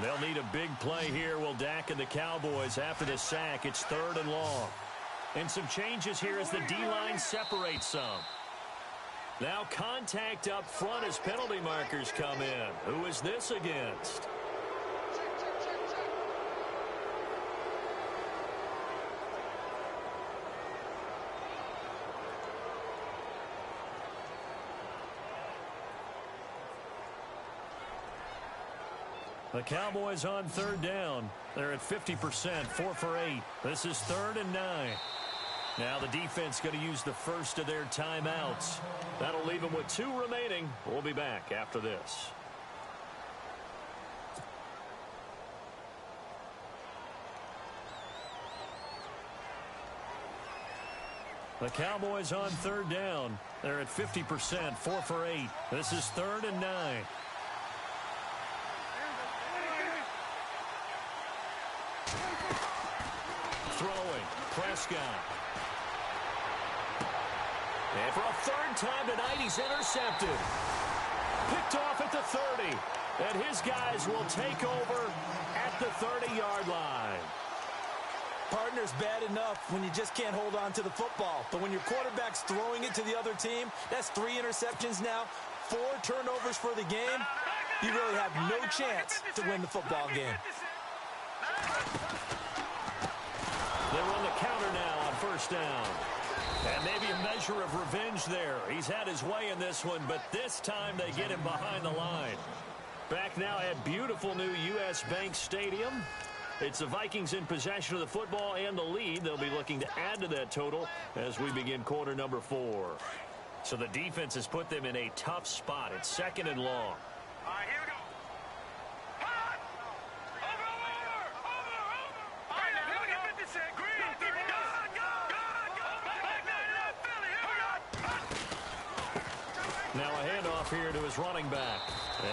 They'll need a big play here, will Dak and the Cowboys after the sack. It's 3rd and long. And some changes here as the D-line separates some. Now contact up front as penalty markers come in. Who is this against? The Cowboys on third down. They're at 50%, 4 for 8. This is 3rd and 9. Now the defense going to use the first of their timeouts. That'll leave them with 2 remaining. We'll be back after this. The Cowboys on third down. They're at 50%, 4 for 8. This is 3rd and 9. Throwing, Prescott. And for a 3rd time tonight, he's intercepted. Picked off at the 30. And his guys will take over at the 30-yard line. Partner's bad enough when you just can't hold on to the football. But when your quarterback's throwing it to the other team, that's 3 interceptions now, 4 turnovers for the game. You really have no chance to win the football game. They run the counter now on 1st down. And maybe a measure of revenge there. He's had his way in this one, but this time they get him behind the line. Back now at beautiful new U.S. Bank Stadium. It's the Vikings in possession of the football and the lead. They'll be looking to add to that total as we begin quarter number 4. So the defense has put them in a tough spot. It's 2nd and long. All right, here we go. Hot! Over! All right, now, look at 50 Cent. Green. Go! Back Philly. Here we go. Now a handoff here to his running back.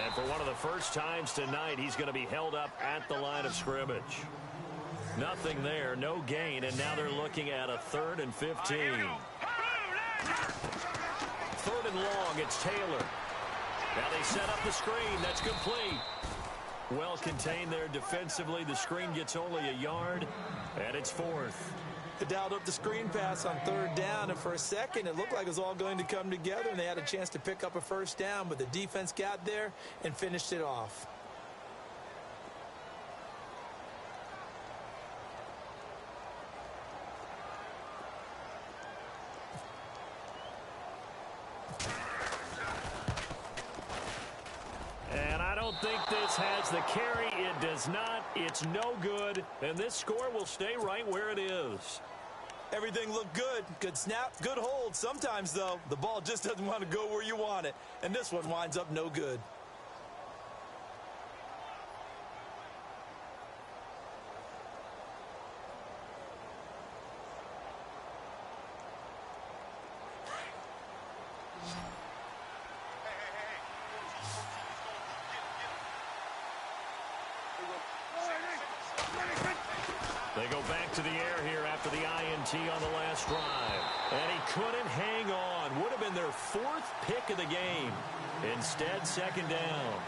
And for one of the first times tonight, he's going to be held up at the line of scrimmage. Nothing there, no gain, and now they're looking at a 3rd and 15. 3rd and long, it's Taylor. Now they set up the screen, that's complete. Well contained there defensively. The screen gets only a yard, and it's 4th. They dialed up the screen pass on 3rd down, and for a second it looked like it was all going to come together, and they had a chance to pick up a 1st down, but the defense got there and finished it off. And I don't think this has the carry. It does not. It's no good, and this score will stay right where it is. Everything looked good. Good snap, good hold. Sometimes, though, the ball just doesn't want to go where you want it. And this one winds up no good. They go back to the air here after the INT on the last drive. And he couldn't hang on. Would have been their 4th pick of the game. Instead, 2nd down.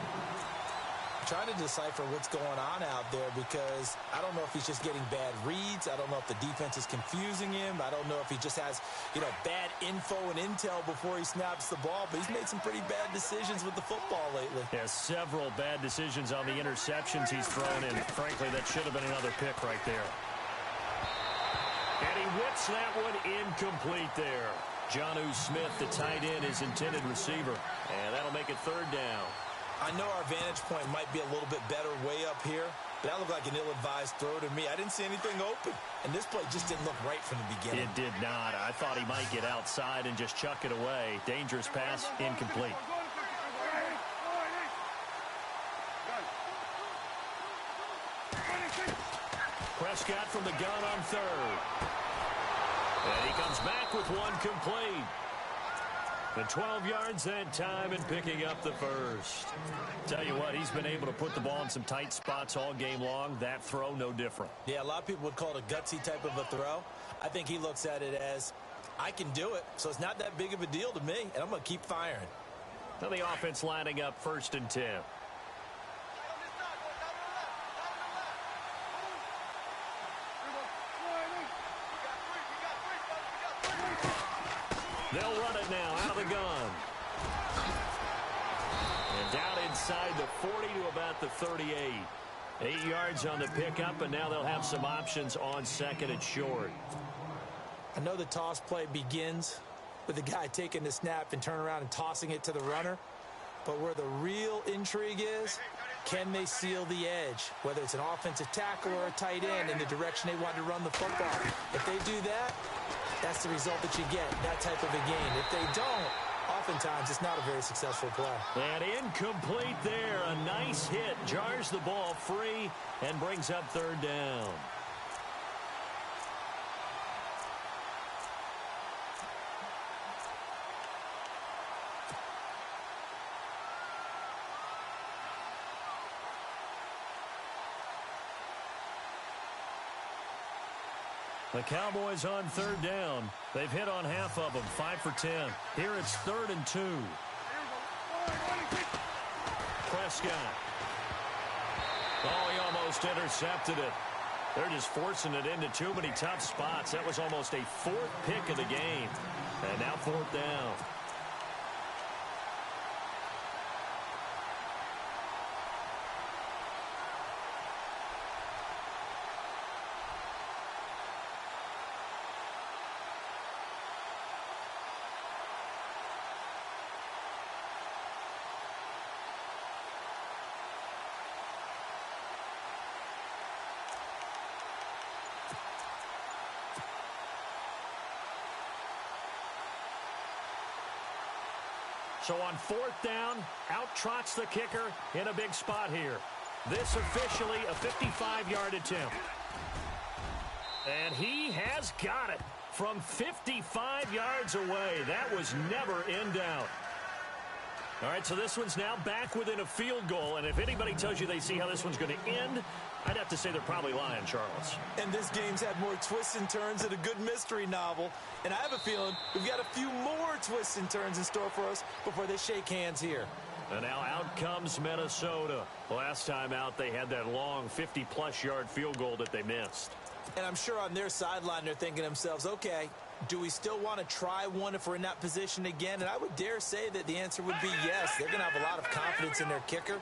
I'm trying to decipher what's going on out there because I don't know if he's just getting bad reads. I don't know if the defense is confusing him. I don't know if he just has, bad info and intel before he snaps the ball. But he's made some pretty bad decisions with the football lately. Yeah, several bad decisions on the interceptions he's thrown in. Frankly, that should have been another pick right there. And he whips that one incomplete there. Jonnu Smith, the tight end, his intended receiver. And that'll make it 3rd down. I know our vantage point might be a little bit better way up here, but that looked like an ill-advised throw to me. I didn't see anything open, and this play just didn't look right from the beginning. It did not. I thought he might get outside and just chuck it away. Dangerous pass, incomplete. Prescott from the gun on 3rd. And he comes back with one complete. The 12 yards that time and picking up the 1st. Tell you what, he's been able to put the ball in some tight spots all game long. That throw, no different. Yeah, a lot of people would call it a gutsy type of a throw. I think he looks at it as, I can do it, so it's not that big of a deal to me, and I'm going to keep firing. Now the offense lining up 1st and 10. They'll run it now out of the gun. And down inside the 40 to about the 38. 8 yards on the pickup, and now they'll have some options on 2nd and short. I know the toss play begins with the guy taking the snap and turn around and tossing it to the runner. But where the real intrigue is, Can they seal the edge, whether it's an offensive tackle or a tight end, in the direction they want to run the football? If they do that, that's the result that you get, that type of a game. If they don't, oftentimes it's not a very successful play. And incomplete there. A nice hit. Jars the ball free and brings up third down. The Cowboys on third down. They've hit on half of them, 5 for 10. Here it's 3rd and 2. Prescott. Oh, he almost intercepted it. They're just forcing it into too many tough spots. That was almost a 4th pick of the game. And now 4th down. So on 4th down, out trots the kicker in a big spot here. This officially a 55-yard attempt. And he has got it from 55 yards away. That was never in doubt. All right, so this one's now back within a field goal. And if anybody tells you they see how this one's going to end, I'd have to say they're probably lying, Charles. And this game's had more twists and turns than a good mystery novel. And I have a feeling we've got a few more twists and turns in store for us before they shake hands here. And now out comes Minnesota. Last time out, they had that long 50-plus yard field goal that they missed. And I'm sure on their sideline they're thinking to themselves, okay, do we still want to try one if we're in that position again? And I would dare say that the answer would be yes. They're going to have a lot of confidence in their kicker.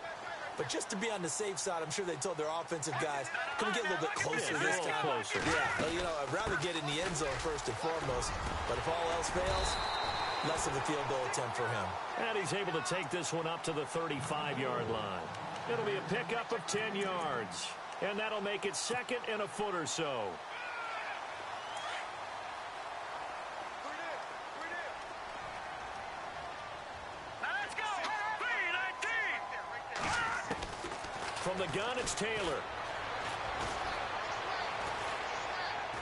But just to be on the safe side, I'm sure they told their offensive guys, can we get a little bit closer this time? Closer. Yeah, you know, I'd rather get in the end zone first and foremost. But if all else fails, less of a field goal attempt for him. And he's able to take this one up to the 35-yard line. It'll be a pickup of 10 yards. And that'll make it 2nd and a foot or so. Let's go! 3-19! From the gun, it's Taylor.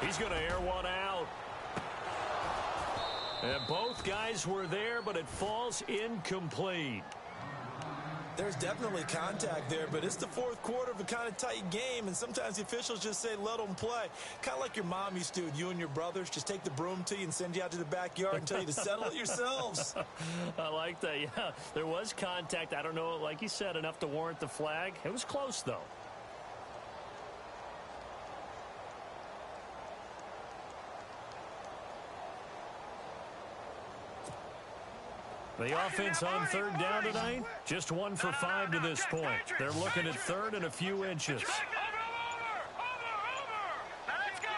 He's going to air one out. And both guys were there, but it falls incomplete. There's definitely contact there, but it's the 4th quarter of a kind of tight game, and sometimes the officials just say, let them play. Kind of like your mom used to with you and your brothers. Just take the broom to you and send you out to the backyard and tell you to settle it yourselves. I like that, yeah. There was contact. I don't know, like you said, enough to warrant the flag. It was close, though. The offense on 3rd down tonight, just 1 for 5 to this point. They're looking at 3rd and a few inches. Let's go!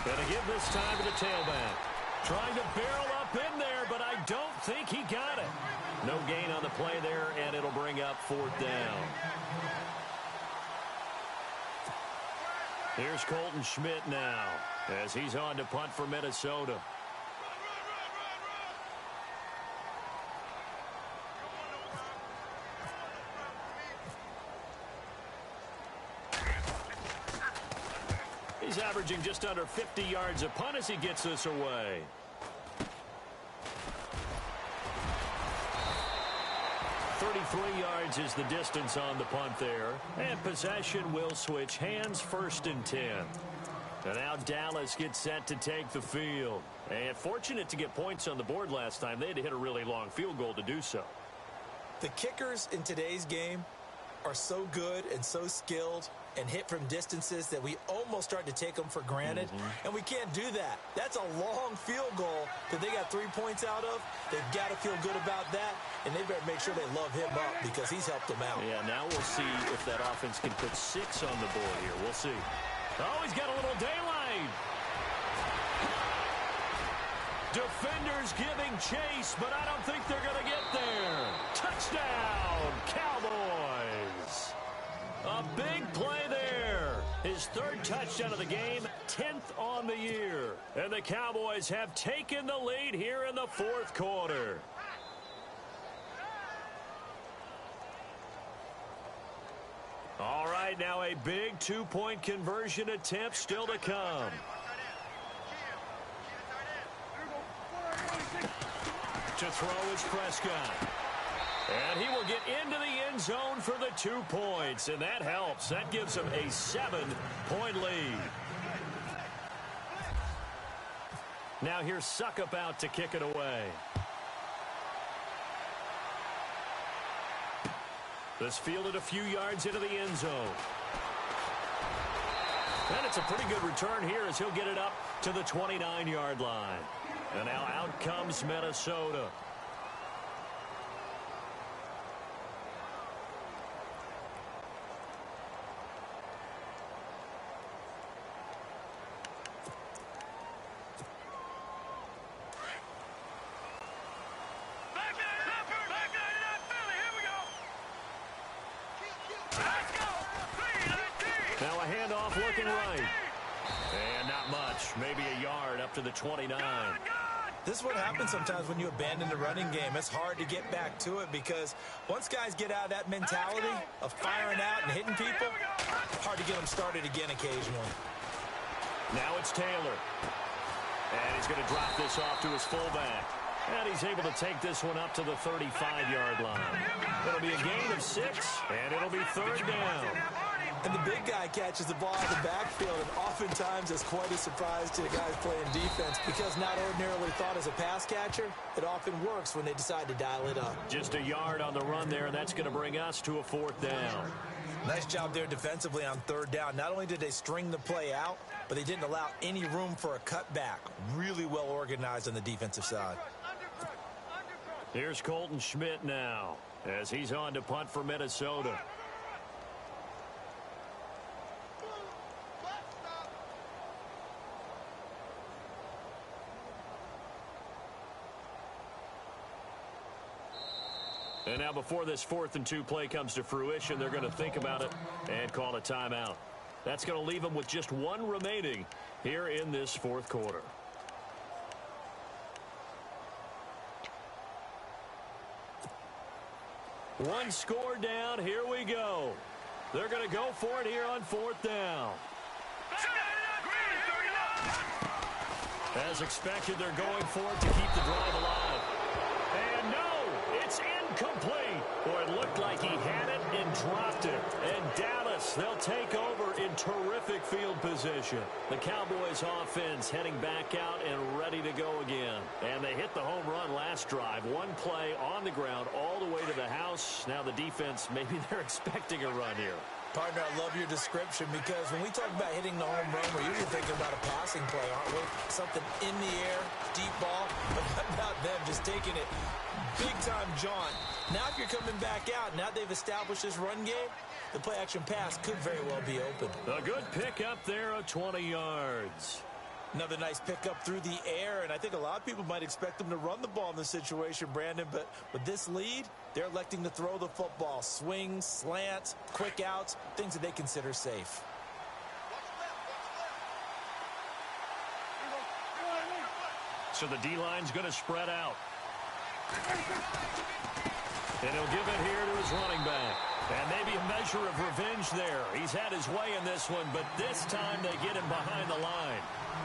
Gonna give this time to the tailback. Trying to barrel up in there, but I don't think he got it. No gain on the play there, and it'll bring up 4th down. Here's Colton Schmidt now, as he's on to punt for Minnesota. He's averaging just under 50 yards a punt as he gets this away. Yards is the distance on the punt there. And possession will switch hands, 1st and 10. And now Dallas gets set to take the field. And fortunate to get points on the board last time. They had to hit a really long field goal to do so. The kickers in today's game are so good and so skilled and hit from distances that we almost start to take them for granted. And we can't do that. That's a long field goal that they got 3 points out of. They've got to feel good about that, and they better make sure they love him up because he's helped them out. Yeah, now we'll see if that offense can put 6 on the board here. We'll see. Oh, he's got a little daylight. Defenders giving chase, but I don't think they're going to get there. Touchdown, Cowboys. A big play there. His third touchdown of the game, 10th on the year. And the Cowboys have taken the lead here in the fourth quarter. All right, now a big two-point conversion attempt still to come. To throw is Prescott. And he will get into the end zone for the 2 points, and that helps. That gives him a 7-point lead. Now here's Suckup out to kick it away. This fielded a few yards into the end zone. And it's a pretty good return here as he'll get it up to the 29-yard line. And now out comes Minnesota. Now a handoff looking right. And not much. Maybe a yard up to the 29. This is what happens sometimes when you abandon the running game. It's hard to get back to it because once guys get out of that mentality of firing out and hitting people, hard to get them started again occasionally. Now it's Taylor. And he's going to drop this off to his fullback. And he's able to take this one up to the 35-yard line. It'll be a gain of 6, and it'll be third down. And the big guy catches the ball in the backfield, and oftentimes it's quite a surprise to the guys playing defense because not ordinarily thought as a pass catcher, it often works when they decide to dial it up. Just a yard on the run there, and that's going to bring us to a fourth down. Nice job there defensively on third down. Not only did they string the play out, but they didn't allow any room for a cutback. Really well organized on the defensive side. Here's Colton Schmidt now as he's on to punt for Minnesota. And now before this 4th and 2 play comes to fruition, they're going to think about it and call a timeout. That's going to leave them with just 1 remaining here in this fourth quarter. One score down. Here we go. They're going to go for it here on 4th down. As expected, they're going for it to keep the drive alive. And no, it's incomplete. Boy, it looked like he had it and dropped it. And Dallas, they'll take over in terrific field position. The Cowboys offense heading back out and ready to go again. And they hit the home run last drive. One play on the ground all the way to the house. Now the defense, maybe they're expecting a run here. Partner, I love your description because when we talk about hitting the home run, we're usually thinking about a passing play, aren't we? Something in the air, deep ball, but what about them just taking it big-time jaunt? Now if you're coming back out, now they've established this run game, the play-action pass could very well be open. A good pickup there of 20 yards. Another nice pickup through the air, and I think a lot of people might expect them to run the ball in this situation, Brandon, but with this lead, they're electing to throw the football. Swings, slants, quick outs, things that they consider safe. So the D-line's going to spread out. And he'll give it here to his running back. And maybe a measure of revenge there. He's had his way in this one, but this time they get him behind the line.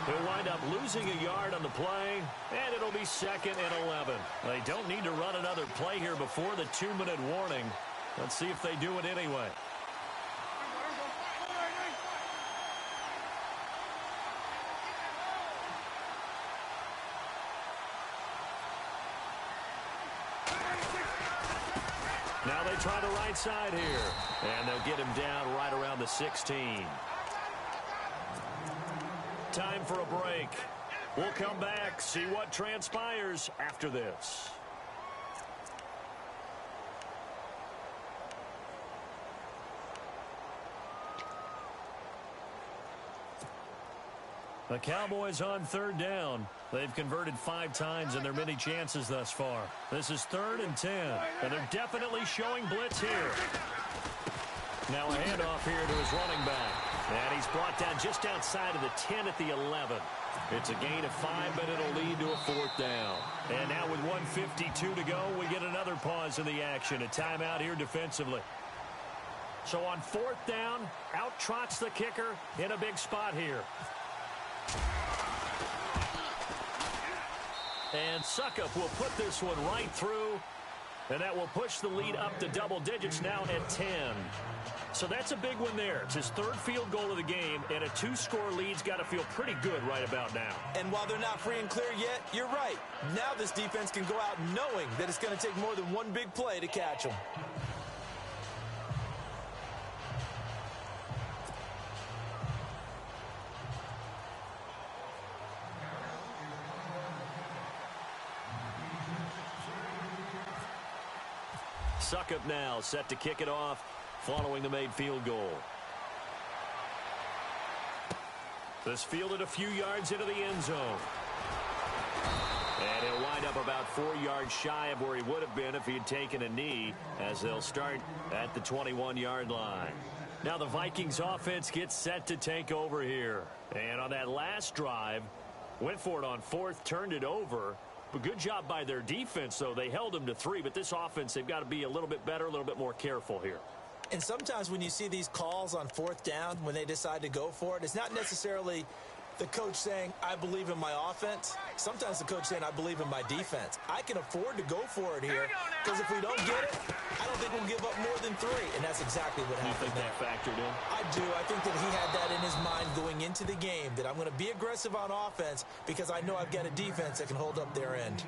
He'll wind up losing a yard on the play, and it'll be 2nd and 11. They don't need to run another play here before the 2-minute warning. Let's see if they do it anyway. Now they try the right side here, and they'll get him down right around the 16. Time for a break. We'll come back, see what transpires after this. The Cowboys on third down. They've converted 5 times in their many chances thus far. This is 3rd and 10, and they're definitely showing blitz here. Now a handoff here to his running back. And he's brought down just outside of the 10 at the 11. It's a gain of 5, but it'll lead to a 4th down. And now with 1:52 to go, we get another pause in the action. A timeout here defensively. So on 4th down, out trots the kicker in a big spot here. And Suckup will put this one right through, and that will push the lead up to double digits now at 10. So that's a big one there. It's his 3rd field goal of the game, and a 2-score lead's got to feel pretty good right about now. And while they're not free and clear yet, you're right. Now this defense can go out knowing that it's going to take more than one big play to catch them. Suckup now set to kick it off following the made field goal. This fielded a few yards into the end zone. And he'll wind up about 4 yards shy of where he would have been if he had taken a knee, as they'll start at the 21-yard line. Now the Vikings offense gets set to take over here. And on that last drive, went for it on 4th, turned it over. But good job by their defense, though. They held them to 3, but this offense, they've got to be a little bit better, a little bit more careful here. And sometimes when you see these calls on 4th down, when they decide to go for it, it's not necessarily the coach saying, I believe in my offense. Sometimes the coach saying, I believe in my defense. I can afford to go for it here, because if we don't get it, I don't think we'll give up more than 3. And that's exactly what happened there. You think that factored in? I do. I think that he had that in his mind going into the game, that I'm going to be aggressive on offense because I know I've got a defense that can hold up their end.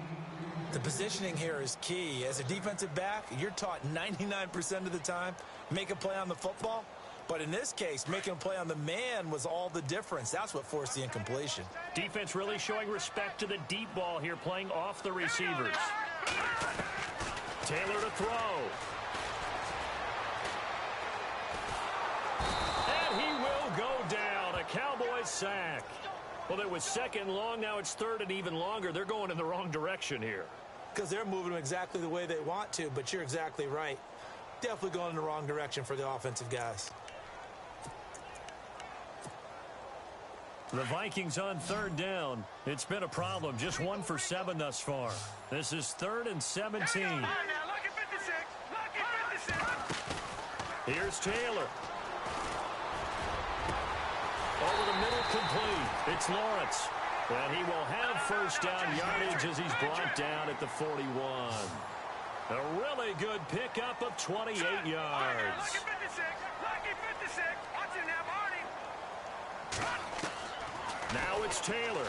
The positioning here is key. As a defensive back, you're taught 99% of the time, make a play on the football. But in this case, making a play on the man was all the difference. That's what forced the incompletion. Defense really showing respect to the deep ball here, playing off the receivers. Taylor to throw. And he will go down. A Cowboys sack. Well, it was 2nd and long. Now it's 3rd and even longer. They're going in the wrong direction here. Because they're moving them exactly the way they want to, but you're exactly right. Definitely going in the wrong direction for the offensive guys. The Vikings on 3rd down. It's been a problem. Just 1 for 7 thus far. This is 3rd and 17. Here's Taylor. Over the middle, complete. It's Lawrence. And he will have 1st down yardage as he's brought down at the 41. A really good pickup of 28 yards. Now it's Taylor.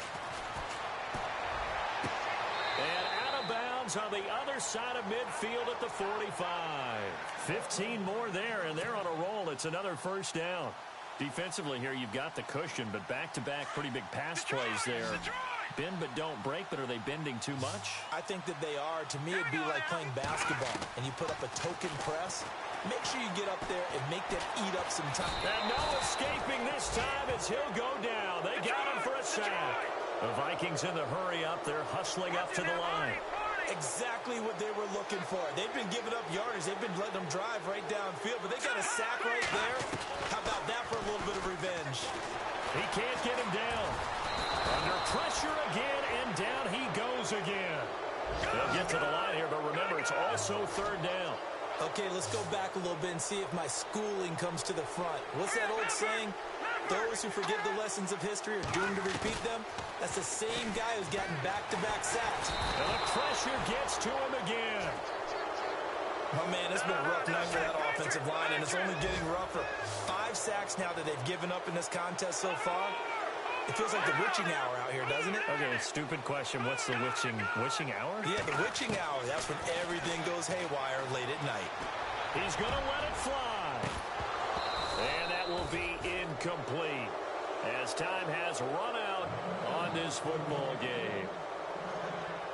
And out of bounds on the other side of midfield at the 45. 15 more there, and they're on a roll. It's another 1st down. Defensively here, you've got the cushion, but back-to-back pretty big pass plays there. Bend but don't break, but are they bending too much? I think that they are. To me, it'd be like playing basketball, and you put up a token press. Make sure you get up there and make them eat up some time. And no escaping this time as he'll go down. They got him for a sack. The Vikings in the hurry up. They're hustling up to the line. Exactly what they were looking for. They've been giving up yardage. They've been letting them drive right downfield, but they got a sack right there. How about that for a little bit of revenge? He can't get him down. Under pressure again, and down he goes again. They'll get to the line here, but remember, it's also 3rd down. Okay, let's go back a little bit and see if my schooling comes to the front. What's that old saying? Those who forget the lessons of history are doomed to repeat them. That's the same guy who's gotten back-to-back sacks. And the pressure gets to him again. Oh, man, it's been a rough night for that offensive line, and it's only getting rougher. 5 sacks now that they've given up in this contest so far. It feels like the witching hour out here, doesn't it? Okay, stupid question. What's the witching hour? Yeah, the witching hour. That's when everything goes haywire late at night. He's going to let it fly. And that will be incomplete as time has run out on this football game.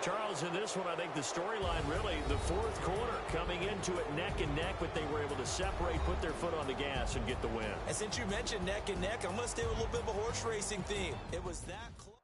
Charles, in this one, I think the storyline really, the fourth quarter, coming into it neck and neck, but they were able to separate, put their foot on the gas, and get the win. And since you mentioned neck and neck, I'm going to stay with a little bit of a horse racing theme. It was that close.